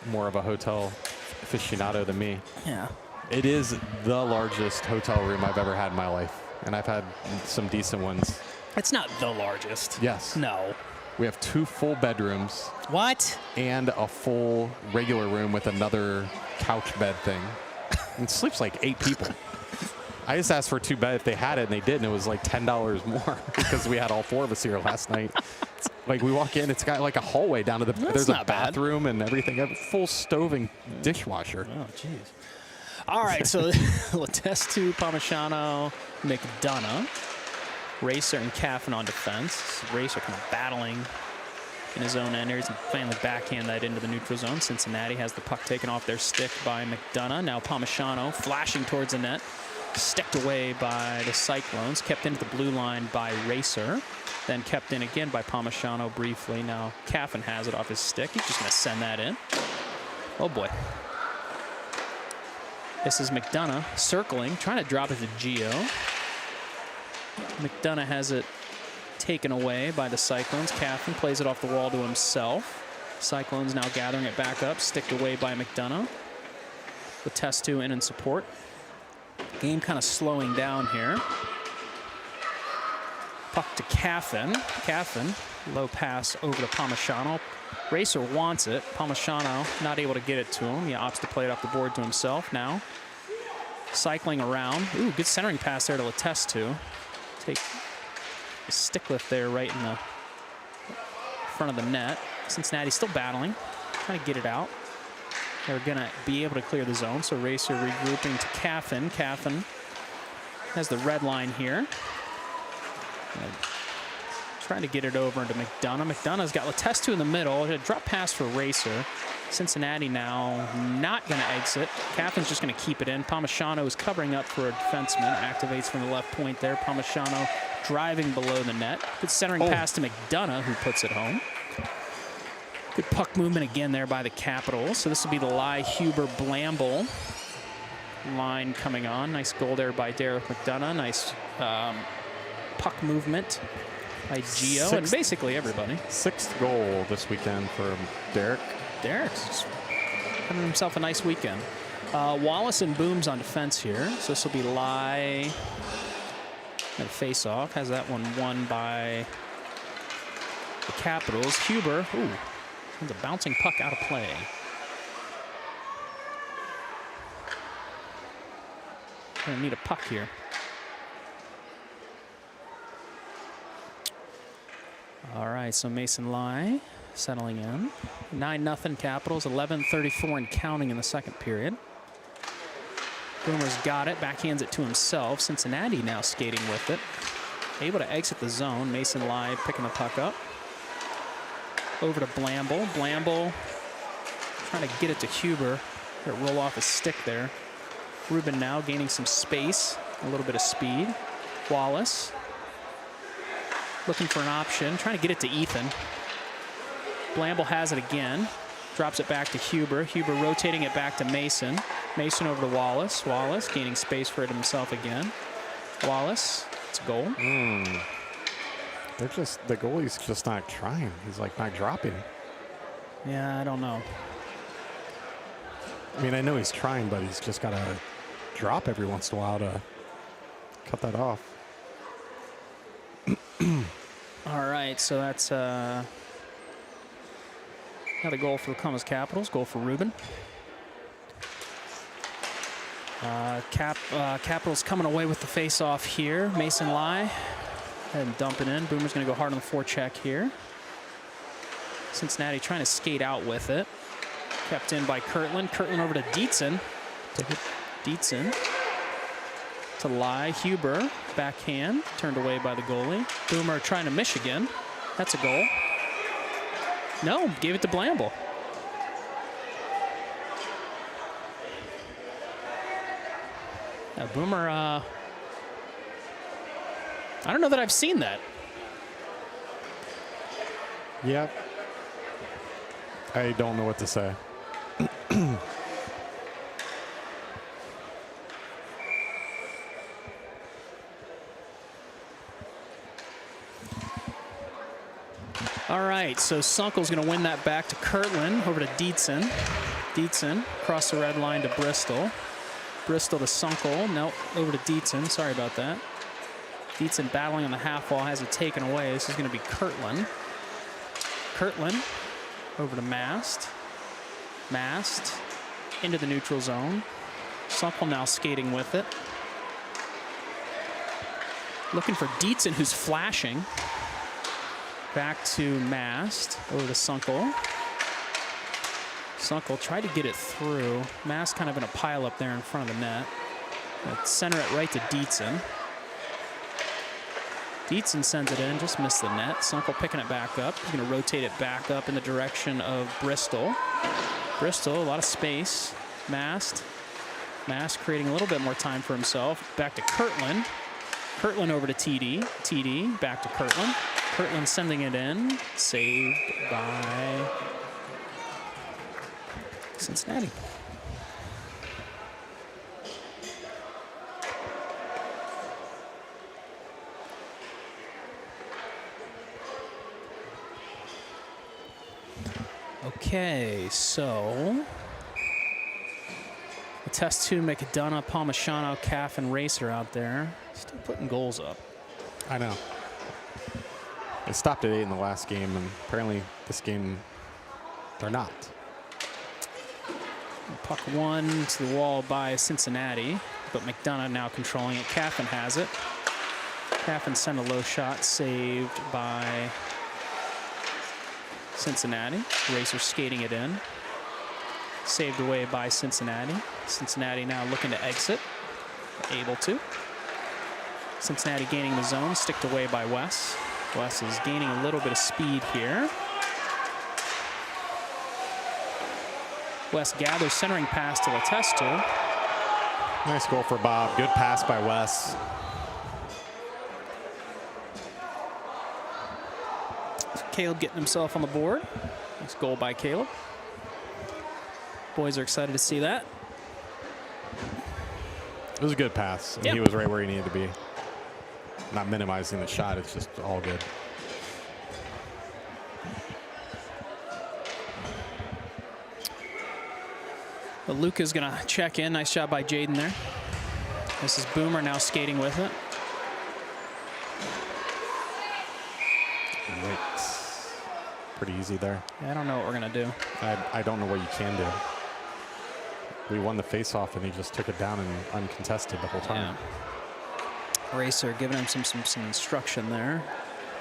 [SPEAKER 1] more of a hotel aficionado than me.
[SPEAKER 2] Yeah.
[SPEAKER 1] It is the largest hotel room I've ever had in my life, and I've had some decent ones.
[SPEAKER 2] It's not the largest.
[SPEAKER 1] Yes.
[SPEAKER 2] No.
[SPEAKER 1] We have 2 full bedrooms.
[SPEAKER 2] What?
[SPEAKER 1] And a full regular room with another couch bed thing. And it sleeps like 8 people. I just asked for 2 beds if they had it, and they did, and it was like $10 more because we had all 4 of us here last night. It's like we walk in, it's got like a hallway down to the. There's a bathroom and everything. A full stove and dishwasher.
[SPEAKER 2] Oh, jeez. All right, so Letestu, Palmisano, McDonough, Racer, and Caffin on defense. Racer kind of battling in his own end. He's finally backhand that into the neutral zone. Cincinnati has the puck taken off their stick by McDonough. Now Palmisano flashing towards the net. Sticked away by the Cyclones. Kept into the blue line by Racer. Then kept in again by Palmisano briefly. Now Caffin has it off his stick. He's just going to send that in. Oh, boy. This is McDonough circling, trying to drop it to Gio. McDonough has it taken away by the Cyclones. Caffin plays it off the wall to himself. Cyclones now gathering it back up, sticked away by McDonough. Letestu in support. Game kind of slowing down here. Puck to Caffin. Caffin, low pass over to Palmisano. Racer wants it. Palmisano not able to get it to him. He opts to play it off the board to himself now. Cycling around. Ooh, good centering pass there to Letestu. Take a stick lift there right in the front of the net. Cincinnati still battling, trying to get it out. They're going to be able to clear the zone, so Racer regrouping to Caffin. Caffin has the red line here. Trying to get it over into McDonough. McDonough's got Letestu in the middle. A drop pass for Racer. Cincinnati now not going to exit. Caffin's just going to keep it in. Palmisano is covering up for a defenseman. Activates from the left point there. Palmisano driving below the net. Good centering pass to McDonough, who puts it home. Good puck movement again there by the Capitals. So this will be the Lai, Huber, Blamble line coming on. Nice goal there by Derek McDonough. Nice puck movement by Gio and basically everybody.
[SPEAKER 1] 6th goal this weekend for Derek.
[SPEAKER 2] Derek's just having himself a nice weekend. Wallace and Booms on defense here. So this will be Lai and face-off. Has that one won by the Capitals. Huber, the bouncing puck out of play. Gonna need a puck here. All right, so Mason Lai settling in. 9-0 Capitals, 11:34 and counting in the second period. Boomer's got it, backhands it to himself. Cincinnati now skating with it. Able to exit the zone. Mason Lai picking the puck up. Over to Blamble. Blamble trying to get it to Huber. Let it roll off his stick there. Ruben now gaining some space, a little bit of speed. Wallace looking for an option, trying to get it to Ethan. Blamble has it again. Drops it back to Huber. Huber rotating it back to Mason. Mason over to Wallace. Wallace gaining space for it himself again. Wallace, it's a goal.
[SPEAKER 1] The goalie's just not trying. He's like not dropping.
[SPEAKER 2] Yeah, I don't know.
[SPEAKER 1] I mean, I know he's trying, but he's just got to drop every once in a while to cut that off.
[SPEAKER 2] All right, so that's another goal for the Columbus Capitals. Goal for Ruben. Capitals coming away with the face-off here. Mason Lai and dump it in. Boomer's going to go hard on the forecheck here. Cincinnati trying to skate out with it. Kept in by Kirtland. Kirtland over to Dietzen. Dietzen to Lai. Huber, backhand, turned away by the goalie. Boomer trying to Michigan. That's a goal. No, gave it to Blamble. Boomer, I don't know that I've seen that.
[SPEAKER 1] Yep. I don't know what to say.
[SPEAKER 2] All right, so Sunkel's going to win that back to Kirtland, over to Dietzen. Dietzen across the red line to Bristol. Bristol to Sunkel. Nope, over to Dietzen. Sorry about that. Dietzen battling on the half wall, has it taken away. This is going to be Kirtland. Kirtland over to Mast. Mast into the neutral zone. Sunkel now skating with it. Looking for Dietzen, who's flashing. Back to Mast, over to Sunkel. Sunkel tried to get it through. Mast kind of in a pile up there in front of the net. Center it right to Dietzen. Dietzen sends it in, just missed the net. Sunkel picking it back up. He's going to rotate it back up in the direction of Bristol. Bristol, a lot of space. Mast creating a little bit more time for himself. Back to Kirtland. Kirtland over to TD. TD back to Kirtland. Kirtland sending it in. Saved by Cincinnati. Okay, so the test two, McDonough, Palmachano, Calf, and Racer out there. Still putting goals up.
[SPEAKER 1] I know. They stopped at 8 in the last game, and apparently this game, they're not.
[SPEAKER 2] Puck won to the wall by Cincinnati, but McDonough now controlling it. Caffin has it. Caffin sent a low shot, saved by Cincinnati. Racer skating it in. Saved away by Cincinnati. Cincinnati now looking to exit. Able to. Cincinnati gaining the zone, sticked away by Wes. Wes is gaining a little bit of speed here. Wes gathers, centering pass to Letestu.
[SPEAKER 1] Nice goal for Bob. Good pass by Wes.
[SPEAKER 2] Caleb getting himself on the board. Nice goal by Caleb. Boys are excited to see that.
[SPEAKER 1] It was a good pass. And he was right where he needed to be. Not minimizing the shot. It's just all good.
[SPEAKER 2] But Luca's going to check in. Nice job by Jaden there. This is Boomer now skating with it.
[SPEAKER 1] Yikes. Pretty easy there.
[SPEAKER 2] I don't know what we're going to do.
[SPEAKER 1] I don't know what you can do. We won the face-off, and he just took it down and uncontested the whole time.
[SPEAKER 2] Yeah. Racer giving him some instruction there.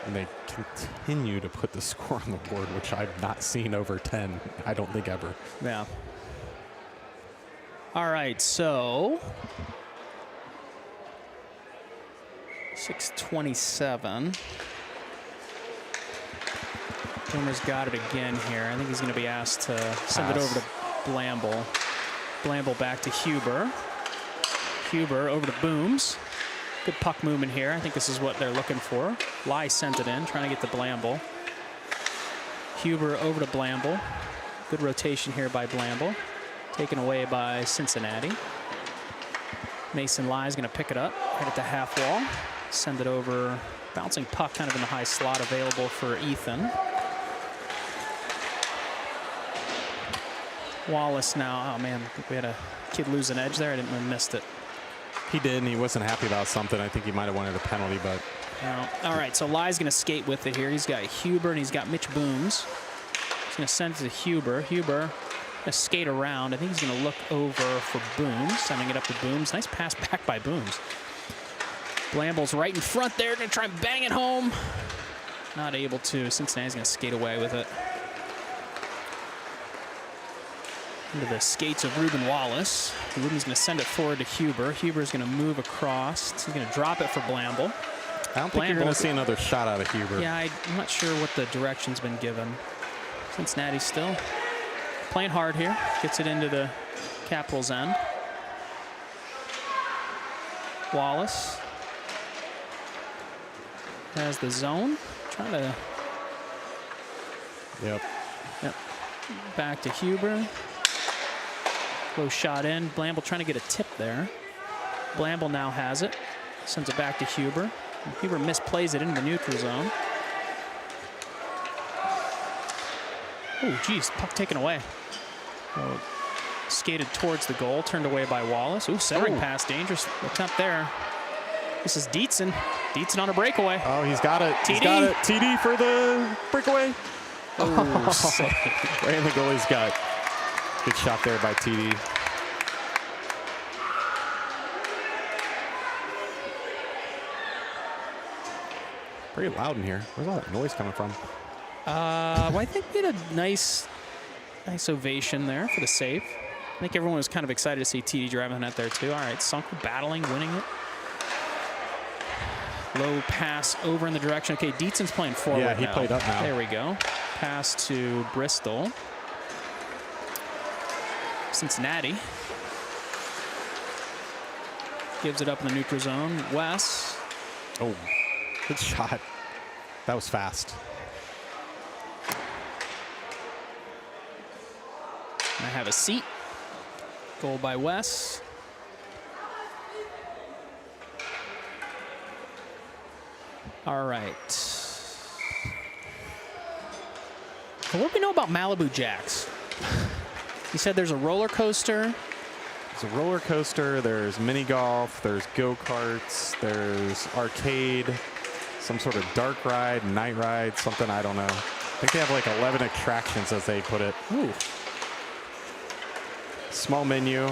[SPEAKER 1] And they continue to put the score on the board, which I've not seen over 10. I don't think ever.
[SPEAKER 2] Yeah. All right, so 6:27. Boomer's got it again here. I think he's going to be asked to send it over to Blamble. Blamble back to Huber. Huber over to Booms. Good puck movement here. I think this is what they're looking for. Lai sent it in, trying to get to Blamble. Huber over to Blamble. Good rotation here by Blamble. Taken away by Cincinnati. Mason Lai is going to pick it up right at the half wall. Send it over. Bouncing puck kind of in the high slot available for Ethan. Wallace now. Oh, man. I think we had a kid lose an edge there. I missed it.
[SPEAKER 1] He did, and he wasn't happy about something. I think he might have wanted a penalty, but...
[SPEAKER 2] No. All right, so Lai's going to skate with it here. He's got Huber, and he's got Mitch Booms. He's going to send it to Huber. Huber going to skate around. I think he's going to look over for Booms, sending it up to Booms. Nice pass back by Booms. Blamble's right in front there. Going to try and bang it home. Not able to. Cincinnati's going to skate away with it. Into the skates of Ruben Wallace. Ruben's going to send it forward to Huber. Huber's going to move across. He's going to drop it for Blamble.
[SPEAKER 1] I don't think you're going to see another shot out of Huber.
[SPEAKER 2] Yeah, I'm not sure what the direction's been given. Cincinnati still playing hard here. Gets it into the Capitals' end. Wallace has the zone. Trying to...
[SPEAKER 1] Yep.
[SPEAKER 2] Back to Huber. Low shot in. Blamble trying to get a tip there. Blamble now has it. Sends it back to Huber. And Huber misplays it into the neutral zone. Oh, geez. Puck taken away. Oh, skated towards the goal. Turned away by Wallace. Ooh, centering pass. Dangerous attempt there. This is Dietzen. Dietzen on a breakaway.
[SPEAKER 1] Oh, he's got it.
[SPEAKER 2] TD.
[SPEAKER 1] He's got it. TD for the breakaway.
[SPEAKER 2] Oh, save.
[SPEAKER 1] Right in the goalie's gut. Good shot there by TD. Pretty loud in here. Where's all that noise coming from?
[SPEAKER 2] Well, I think we had a nice ovation there for the save. I think everyone was kind of excited to see TD driving the net there too. All right, Sunkel battling, winning it. Low pass over in the direction. Okay, Dietzen's playing forward now.
[SPEAKER 1] Yeah, he played up now.
[SPEAKER 2] There we go. Pass to Bristol. Cincinnati gives it up in the neutral zone. Wes.
[SPEAKER 1] Oh, good shot. That was fast.
[SPEAKER 2] I have a seat. Goal by Wes. All right. So what do we know about Malibu Jacks? You said there's a roller coaster.
[SPEAKER 1] There's a roller coaster. There's mini golf. There's go-karts. There's arcade. Some sort of dark ride, night ride, something, I don't know. I think they have like 11 attractions, as they put it.
[SPEAKER 2] Ooh.
[SPEAKER 1] Small menu,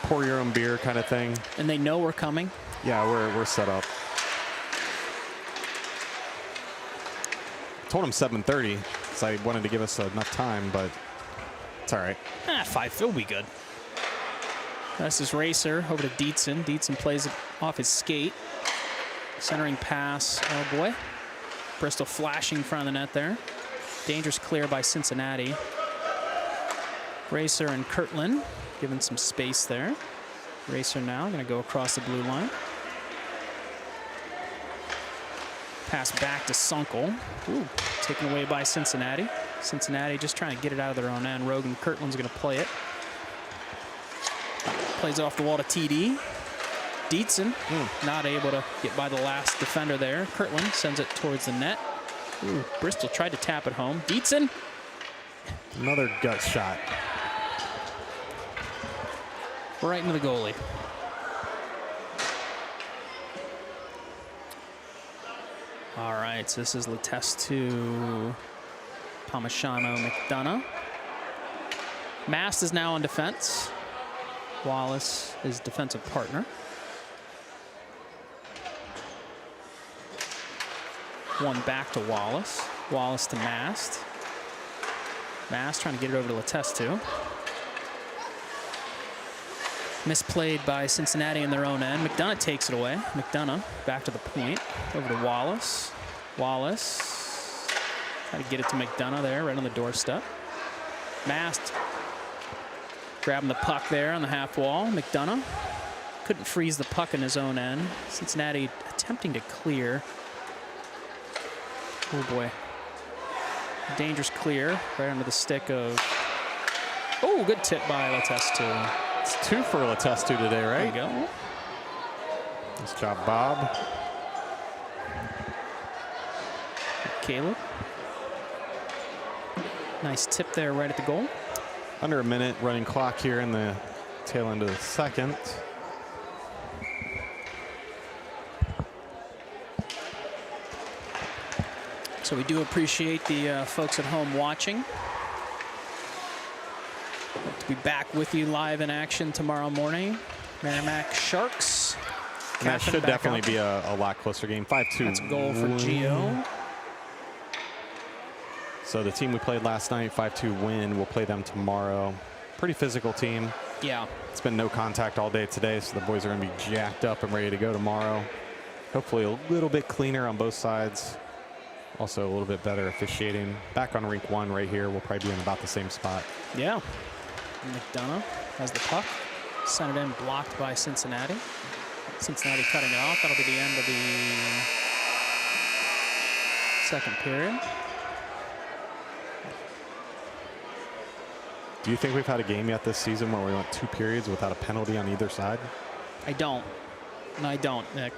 [SPEAKER 1] pour your own beer kind of thing.
[SPEAKER 2] And they know we're coming?
[SPEAKER 1] Yeah, we're set up. I told him 7:30 because I wanted to give us enough time, but it's all right.
[SPEAKER 2] 5, it'll be good. This is Racer over to Dietzen. Dietzen plays it off his skate. Centering pass, oh boy. Bristol flashing in front of the net there. Dangerous clear by Cincinnati. Racer and Kirtland given some space there. Racer now going to go across the blue line. Pass back to Sunkel. Ooh, taken away by Cincinnati. Cincinnati just trying to get it out of their own end. Rogan Kirtland's going to play it. Plays it off the wall to TD. Dietzen not able to get by the last defender there. Kirtland sends it towards the net. Ooh, Bristol tried to tap it home. Dietzen.
[SPEAKER 1] Another gut shot.
[SPEAKER 2] Right into the goalie. All right, so this is Letestu to Palmisano McDonough. Mast is now on defense. Wallace is defensive partner. One back to Wallace. Wallace to Mast. Mast trying to get it over to Letestu. Misplayed by Cincinnati in their own end. McDonough takes it away. McDonough back to the point. Over to Wallace. Wallace trying to get it to McDonough there, right on the doorstep. Mast grabbing the puck there on the half wall. McDonough couldn't freeze the puck in his own end. Cincinnati attempting to clear. Oh boy. Dangerous clear right under the stick of. Oh, good tip by Letestu.
[SPEAKER 1] It's 2 for Letestu today, right?
[SPEAKER 2] There you go.
[SPEAKER 1] Nice job, Bob.
[SPEAKER 2] Caleb. Nice tip there right at the goal.
[SPEAKER 1] Under a minute running clock here in the tail end of the second.
[SPEAKER 2] So we do appreciate the folks at home watching. Hope to be back with you live in action tomorrow morning. Merrimack Sharks.
[SPEAKER 1] And that should definitely be a lot closer game. 5-2.
[SPEAKER 2] That's a goal for Gio.
[SPEAKER 1] So the team we played last night, 5-2 win. We'll play them tomorrow. Pretty physical team.
[SPEAKER 2] Yeah.
[SPEAKER 1] It's been no contact all day today, so the boys are going to be jacked up and ready to go tomorrow. Hopefully a little bit cleaner on both sides. Also a little bit better officiating. Back on rink 1 right here. We'll probably be in about the same spot.
[SPEAKER 2] Yeah. McDonough has the puck. Sent it in, blocked by Cincinnati. Cincinnati cutting it off. That'll be the end of the second period.
[SPEAKER 1] Do you think we've had a game yet this season where we went 2 periods without a penalty on either side?
[SPEAKER 2] I don't. No, I don't, Nick.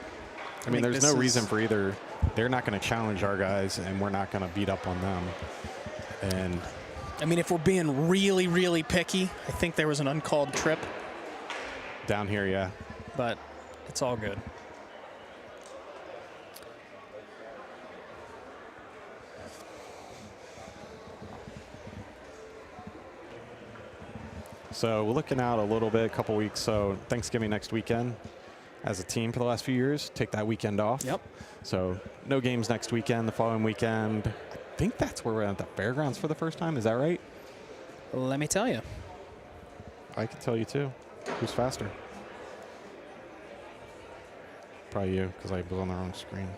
[SPEAKER 1] I mean, there's no reason for either. They're not going to challenge our guys, and we're not going to beat up on them. And
[SPEAKER 2] I mean, if we're being really, really picky, I think there was an uncalled trip.
[SPEAKER 1] Down here, yeah.
[SPEAKER 2] But it's all good.
[SPEAKER 1] So we're looking out a little bit, a couple weeks. So Thanksgiving next weekend as a team for the last few years. Take that weekend off.
[SPEAKER 2] Yep.
[SPEAKER 1] So no games next weekend. The following weekend, I think that's where we're at the fairgrounds for the first time. Is that right?
[SPEAKER 2] Let me tell you.
[SPEAKER 1] I can tell you too. Who's faster? Probably you, because I was on the wrong screen.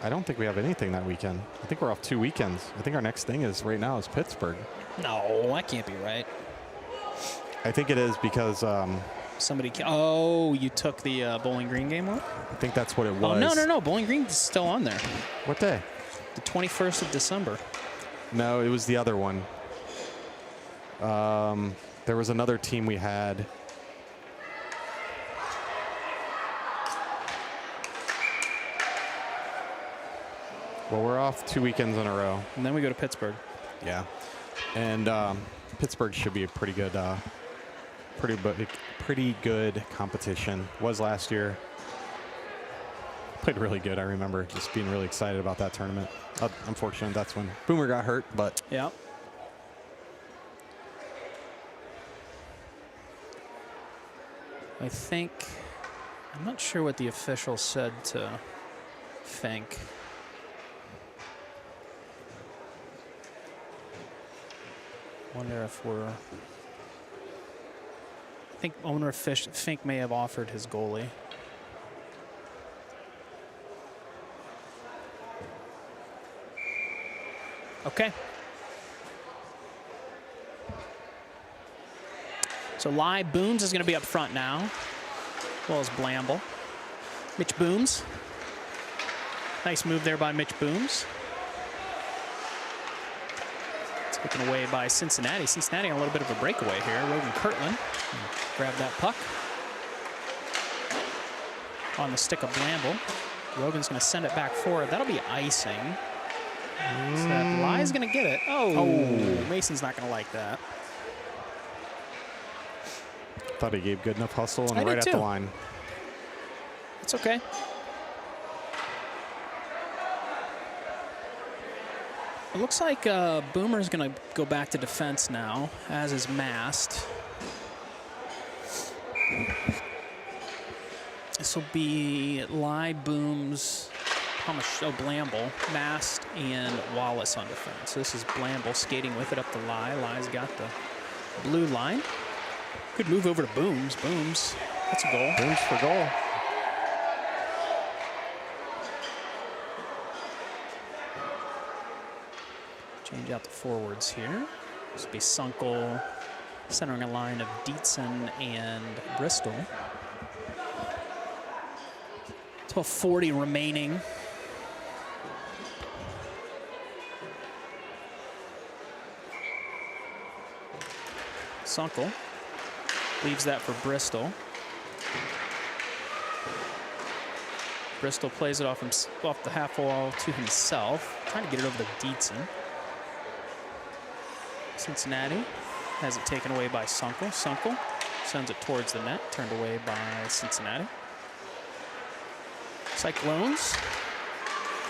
[SPEAKER 1] I don't think we have anything that weekend. I think we're off 2 weekends. I think our next thing is right now is Pittsburgh.
[SPEAKER 2] No, that can't be right.
[SPEAKER 1] I think it is because
[SPEAKER 2] Somebody. Oh, you took the Bowling Green game off?
[SPEAKER 1] I think that's what it was.
[SPEAKER 2] Oh, no. Bowling Green is still on there.
[SPEAKER 1] What day?
[SPEAKER 2] The 21st of December.
[SPEAKER 1] No, it was the other one. There was another team we had. Well, we're off 2 weekends in a row.
[SPEAKER 2] And then we go to Pittsburgh.
[SPEAKER 1] Yeah. And Pittsburgh should be a pretty good competition. Was last year. Played really good. I remember just being really excited about that tournament. Unfortunately, that's when Boomer got hurt, but
[SPEAKER 2] Yeah. I think, I'm not sure what the official said to Fink. Wonder if we're, I think owner Fink may have offered his goalie. Okay. So Lai Booms is going to be up front now, as well as Blamble. Mitch Booms. Nice move there by Mitch Booms. Taken away by Cincinnati. Cincinnati on a little bit of a breakaway here. Rogan Kirtland grabbed that puck. On the stick of Blamble. Rogan's going to send it back forward. That'll be icing. So Lai's going to get it. Oh, Mason's not going to like that.
[SPEAKER 1] Thought he gave good enough hustle and
[SPEAKER 2] I
[SPEAKER 1] right
[SPEAKER 2] did
[SPEAKER 1] at the
[SPEAKER 2] too.
[SPEAKER 1] line.
[SPEAKER 2] It's okay. It looks like Boomer's going to go back to defense now, as is Mast. This will be Lai, Booms, Blamble, Mast, and Wallace on defense. So this is Blamble skating with it up to Lai. Lai's got the blue line. Good move over to Booms. Booms, that's a goal.
[SPEAKER 1] Booms for goal.
[SPEAKER 2] Change out the forwards here. This will be Sunkel centering a line of Dietzen and Bristol. 12:40 remaining. Sunkel leaves that for Bristol. Bristol plays it off the half wall to himself, trying to get it over to Dietzen. Cincinnati has it taken away by Sunkel. Sunkel sends it towards the net, turned away by Cincinnati. Cyclones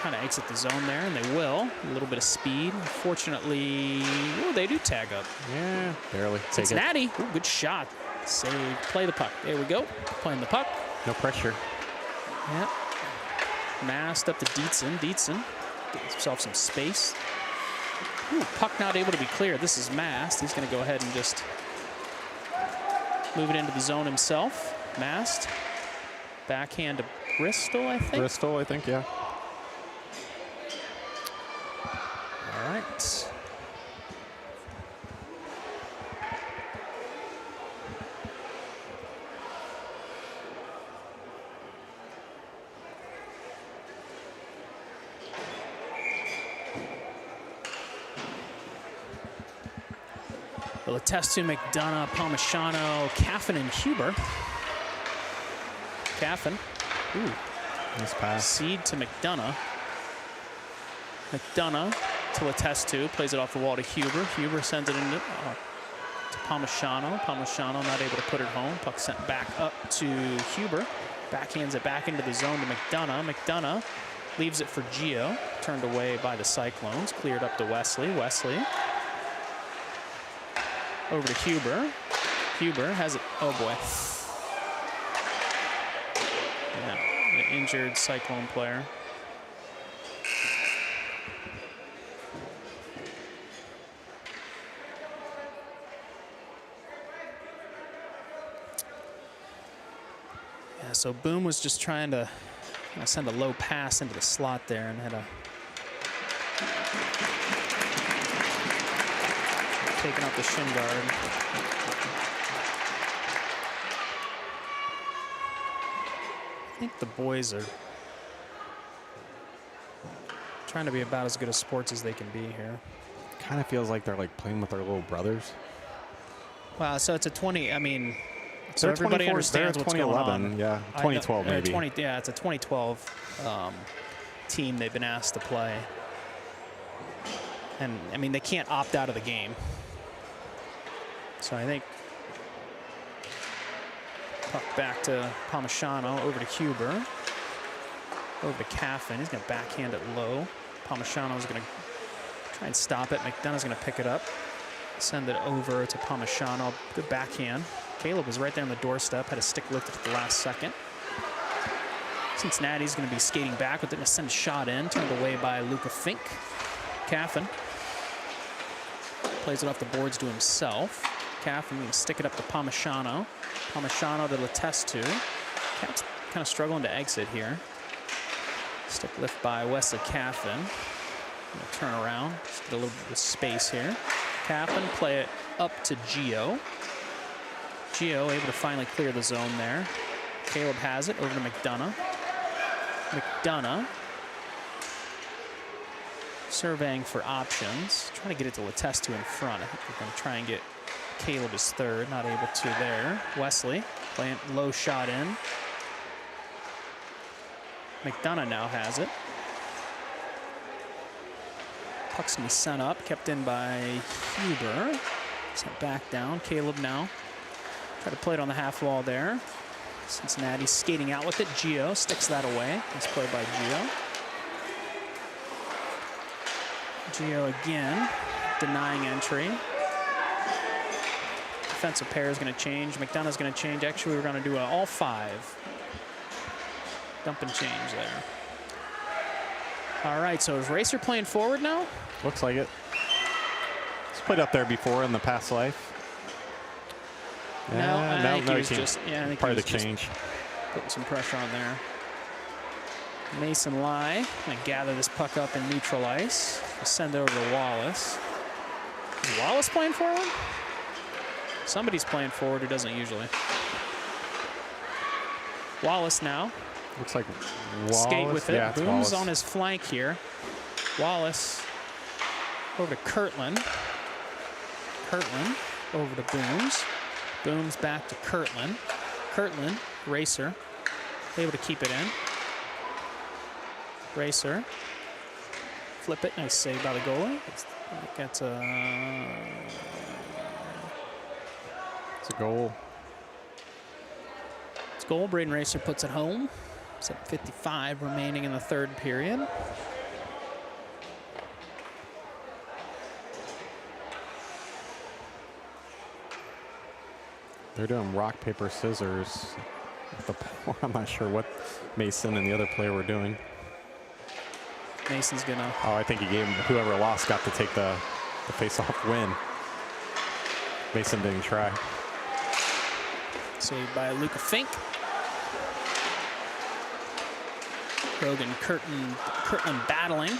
[SPEAKER 2] trying to exit the zone there, and they will. A little bit of speed. Unfortunately, they do tag up.
[SPEAKER 1] Yeah, barely.
[SPEAKER 2] Cincinnati, ooh, good shot. Save, play the puck. There we go, playing the puck.
[SPEAKER 1] No pressure.
[SPEAKER 2] Yep. Mast up to Dietzen. Dietzen gets himself some space. Ooh, puck not able to be cleared. This is Mast. He's going to go ahead and just move it into the zone himself. Mast. Backhand to Bristol, I think.
[SPEAKER 1] Bristol, I think, yeah.
[SPEAKER 2] All right. Letestu, McDonough, Palmisano, Caffin, and Huber. Caffin. Ooh.
[SPEAKER 1] Nice pass.
[SPEAKER 2] Seed to McDonough. McDonough to Letestu. Plays it off the wall to Huber. Huber sends it into to Palmisano. Palmisano not able to put it home. Puck sent back up to Huber. Backhands it back into the zone to McDonough. McDonough leaves it for Gio. Turned away by the Cyclones. Cleared up to Wesley. Wesley. Over to Huber. Huber has it. Oh boy. Yeah, the injured Cyclone player. Yeah, so Boom was just trying to send a low pass into the slot there and had a taking out the shin guard. I think the boys are trying to be about as good a sports as they can be here.
[SPEAKER 1] Kind of feels like they're like playing with their little brothers.
[SPEAKER 2] Wow, so it's a 20, I mean, so
[SPEAKER 1] They're
[SPEAKER 2] everybody
[SPEAKER 1] 24,
[SPEAKER 2] understands
[SPEAKER 1] they're
[SPEAKER 2] what's going
[SPEAKER 1] 2011,
[SPEAKER 2] on.
[SPEAKER 1] yeah, 2012 maybe.
[SPEAKER 2] Yeah, it's a 2012 team they've been asked to play. And, I mean, they can't opt out of the game. So I think puck back to Palmisano, over to Huber, over to Caffin. He's going to backhand it low. Palmisano is going to try and stop it. McDonough's going to pick it up, send it over to Palmisano. Good backhand. Caleb was right there on the doorstep, had a stick lifted at the last second. Cincinnati's going to be skating back with it and send a shot in, turned away by Luca Fink. Caffin plays it off the boards to himself. Caffin going to stick it up to Palmisano. Palmisano to Letestu. Cat's kind of struggling to exit here. Stick lift by Wesley Caffin. Gonna turn around, just get a little bit of space here. Caffin, play it up to Gio. Gio able to finally clear the zone there. Caleb has it over to McDonough. McDonough surveying for options. Trying to get it to Letestu in front. I think we're going to try and get Caleb as third. Not able to there. Wesley playing low shot in. McDonough now has it. Puck's going to be sent up. Kept in by Huber. Sent back down. Caleb now. Try to play it on the half wall there. Cincinnati skating out with it. Gio sticks that away. Nice play by Gio. Gio again, denying entry. Defensive pair is going to change. McDonough's going to change. Actually, we're going to do all 5. Dump and change there. All right, so is Racer playing forward now?
[SPEAKER 1] Looks like it. He's played up there before in the past life.
[SPEAKER 2] No, I think he was
[SPEAKER 1] he
[SPEAKER 2] just, yeah, I think
[SPEAKER 1] part
[SPEAKER 2] he
[SPEAKER 1] of
[SPEAKER 2] was
[SPEAKER 1] the
[SPEAKER 2] just
[SPEAKER 1] change.
[SPEAKER 2] putting some pressure on there. Mason Lai gonna gather this puck up in neutral ice. Send it over to Wallace. Is Wallace playing forward? Somebody's playing forward who doesn't usually. Wallace now.
[SPEAKER 1] Looks like Wallace.
[SPEAKER 2] Skate with it.
[SPEAKER 1] Yeah, it's
[SPEAKER 2] Booms
[SPEAKER 1] Wallace.
[SPEAKER 2] on his flank here. Wallace over to Kirtland. Kirtland over to Booms. Booms back to Kirtland. Kirtland, Racer, able to keep it in. Racer, flip it, nice save by the goalie. It's
[SPEAKER 1] a goal.
[SPEAKER 2] It's a goal. Braden Racer puts it home. 7:55 remaining in the third period.
[SPEAKER 1] They're doing rock, paper, scissors. I'm not sure what Mason and the other player were doing.
[SPEAKER 2] Mason's gonna.
[SPEAKER 1] Oh, I think he gave him, whoever lost got to take the face-off win. Mason didn't try.
[SPEAKER 2] Saved by Luca Fink. Rogan Kirtland battling.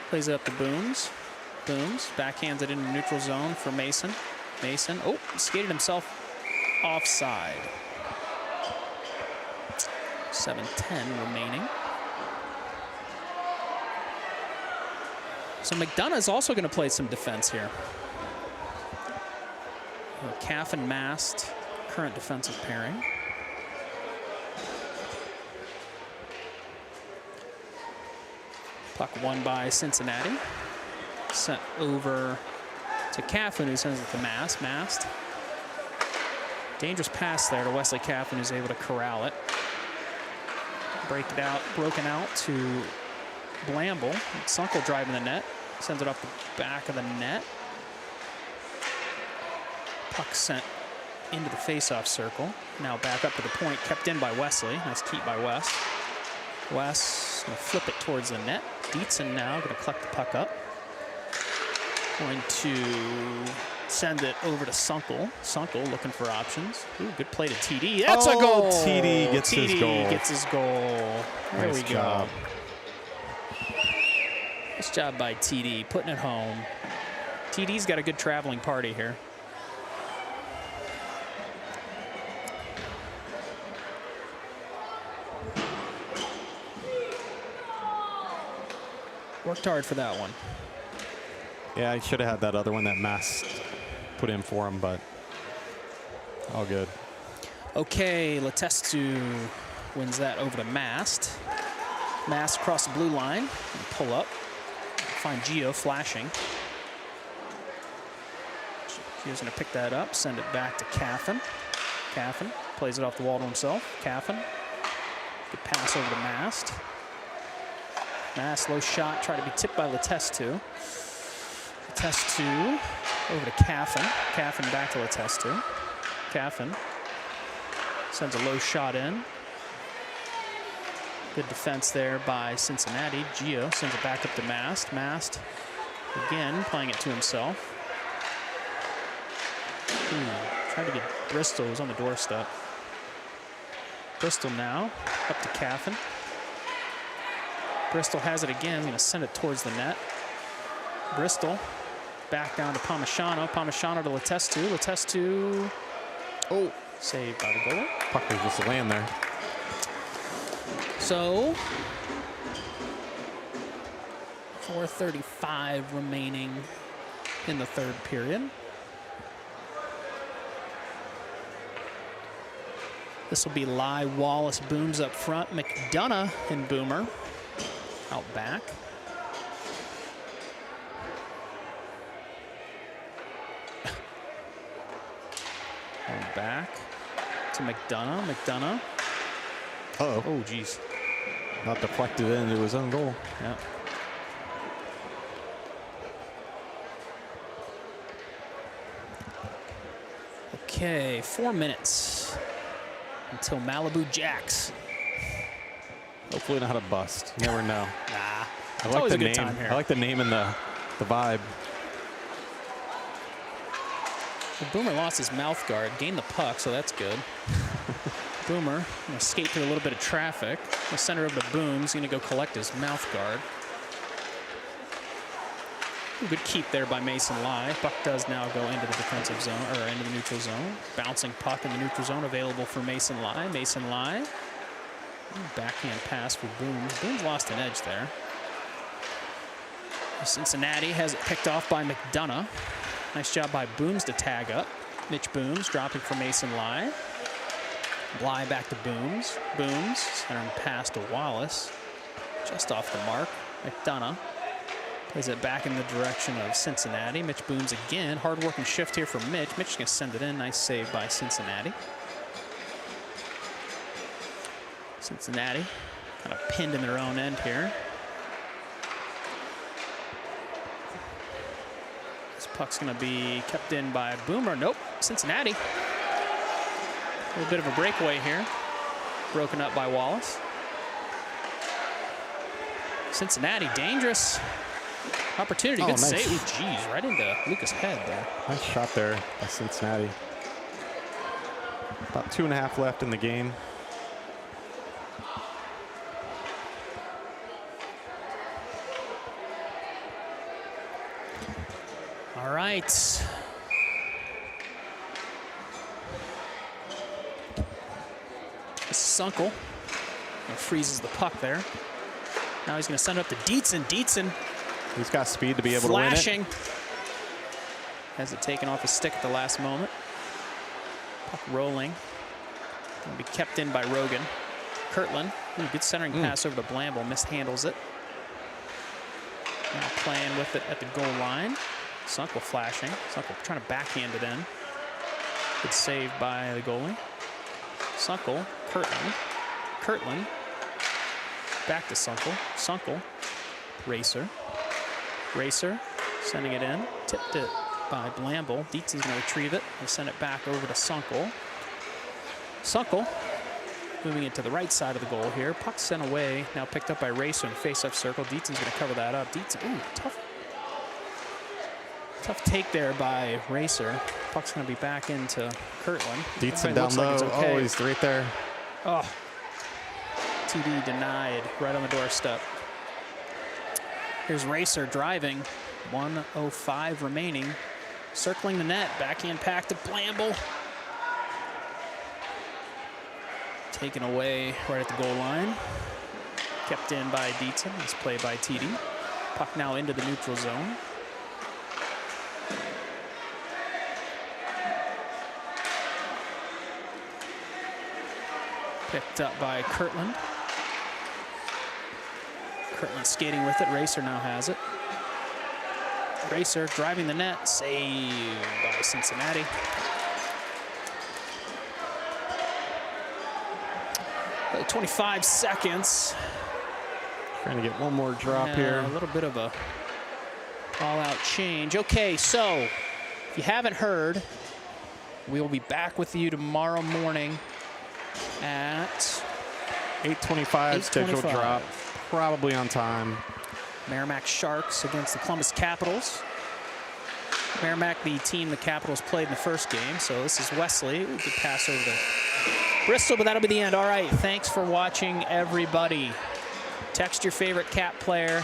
[SPEAKER 2] Plays it up to Booms. Booms backhands it into neutral zone for Mason. Mason, oh, skated himself offside. 7:10 remaining. So McDonough is also going to play some defense here. Calf and Mast, current defensive pairing. Puck won by Cincinnati. Sent over to Caffin, who sends it to Mast. Dangerous pass there to Wesley Caffin, who's able to corral it. Broken out to Blamble. Sunkel driving the net. Sends it off the back of the net. Puck sent into the face-off circle. Now back up to the point, kept in by Wesley. Nice keep by Wes. Wes gonna flip it towards the net. Dietzen now gonna collect the puck up. Going to send it over to Sunkel. Sunkel looking for options. Ooh, good play to TD. That's a goal.
[SPEAKER 1] TD gets his goal.
[SPEAKER 2] Gets his goal. There
[SPEAKER 1] nice
[SPEAKER 2] we go.
[SPEAKER 1] job.
[SPEAKER 2] Nice job by TD, putting it home. TD's got a good traveling party here. Worked hard for that one.
[SPEAKER 1] Yeah, I should have had that other one that Mast put in for him, but all good.
[SPEAKER 2] Okay, Letestu wins that over to Mast. Mast across the blue line, and pull up. Find Gio flashing. Gio's gonna pick that up, send it back to Caffin. Caffin plays it off the wall to himself. Caffin, good pass over to Mast. Mast, low shot, try to be tipped by Letestu. Letestu over to Caffin. Caffin back to Letestu. Caffin sends a low shot in. Good defense there by Cincinnati. Gio sends it back up to Mast. Mast again playing it to himself. Trying to get Bristol, who's on the doorstep. Bristol now up to Caffin. Bristol has it again. Going to send it towards the net. Bristol back down to Palmisano. Palmisano to Letestu. Letestu. Oh, saved by the goalie.
[SPEAKER 1] Puck was just laying there.
[SPEAKER 2] So, 4:35 remaining in the third period. This will be Lai, Wallace, Booms up front. McDonough and Boomer out back. Going back to McDonough. McDonough.
[SPEAKER 1] Uh-oh.
[SPEAKER 2] Oh, geez.
[SPEAKER 1] Not deflected into his own goal.
[SPEAKER 2] Yeah. Okay, 4 minutes until Malibu Jacks.
[SPEAKER 1] Hopefully not a bust. You never know.
[SPEAKER 2] Nah,
[SPEAKER 1] I
[SPEAKER 2] it's
[SPEAKER 1] like
[SPEAKER 2] always
[SPEAKER 1] the
[SPEAKER 2] a good
[SPEAKER 1] name.
[SPEAKER 2] time here.
[SPEAKER 1] I like the name and the vibe.
[SPEAKER 2] Well, Boomer lost his mouth guard, gained the puck, so that's good. Boomer gonna skate through a little bit of traffic. We'll send her over to Booms. Gonna go collect his mouth guard. Good keep there by Mason Lai. Puck does now go into the defensive zone, or into the neutral zone. Bouncing puck in the neutral zone available for Mason Lai. Mason Lai. Backhand pass for Booms. Booms lost an edge there. Cincinnati has it picked off by McDonough. Nice job by Booms to tag up. Mitch Booms dropping for Mason Lai. Lai back to Booms. Booms centering pass to Wallace. Just off the mark. McDonough plays it back in the direction of Cincinnati. Mitch Booms again. Hard working shift here for Mitch. Mitch is going to send it in. Nice save by Cincinnati. Cincinnati kind of pinned in their own end here. This puck's going to be kept in by Boomer. Nope, Cincinnati. A little bit of a breakaway here. Broken up by Wallace. Cincinnati, dangerous opportunity. Good
[SPEAKER 1] nice.
[SPEAKER 2] save. Ooh, geez, right into Lucas' head there.
[SPEAKER 1] Nice shot there by Cincinnati. About 2.5 left in the game.
[SPEAKER 2] All right. This is Sunkel. Freezes the puck there. Now he's going to send it up to Dietzen. Dietzen
[SPEAKER 1] He's got speed to be able to win it.
[SPEAKER 2] flashing. Has it taken off his stick at the last moment. Puck rolling. Going to be kept in by Rogan. Kirtland. Ooh, good centering pass over to Blamble. Mishandles it. Now playing with it at the goal line. Sunkel flashing. Sunkel trying to backhand it in. Good save by the goalie. Sunkel. Kirtland. Kirtland. Back to Sunkel. Sunkel. Racer. Racer. Sending it in. Tipped it by Blamble. Dietzen's going to retrieve it and send it back over to Sunkel. Sunkel moving it to the right side of the goal here. Puck sent away. Now picked up by Racer in face-up circle. Dietzen's going to cover that up. Dietzen. Ooh, tough take there by Racer. Puck's going to be back into Kirtland.
[SPEAKER 1] Dietzen down low.
[SPEAKER 2] Okay.
[SPEAKER 1] Oh, he's right there.
[SPEAKER 2] Oh. TD denied right on the doorstep. Here's Racer driving. 1:05 remaining. Circling the net. Backhand pack to Blamble. Taken away right at the goal line. Kept in by Dietzen. Nice play by TD. Puck now into the neutral zone. Picked up by Kirtland. Kirtland skating with it. Racer now has it. Racer driving the net. Saved by Cincinnati. About 25 seconds.
[SPEAKER 1] Trying to get one more drop here.
[SPEAKER 2] A little bit of a all-out change. Okay, so if you haven't heard, we will be back with you tomorrow morning at
[SPEAKER 1] 8:25 scheduled drop. Probably on time.
[SPEAKER 2] Merrimack Sharks against the Columbus Capitals. Merrimack, the team the Capitals played in the first game. So this is Wesley. We could pass over to Bristol, but that'll be the end. All right, thanks for watching, everybody. Text your favorite Cat player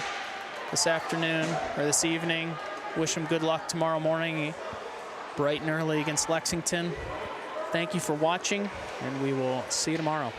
[SPEAKER 2] this afternoon or this evening. Wish them good luck tomorrow morning, bright and early against Lexington. Thank you for watching, and we will see you tomorrow.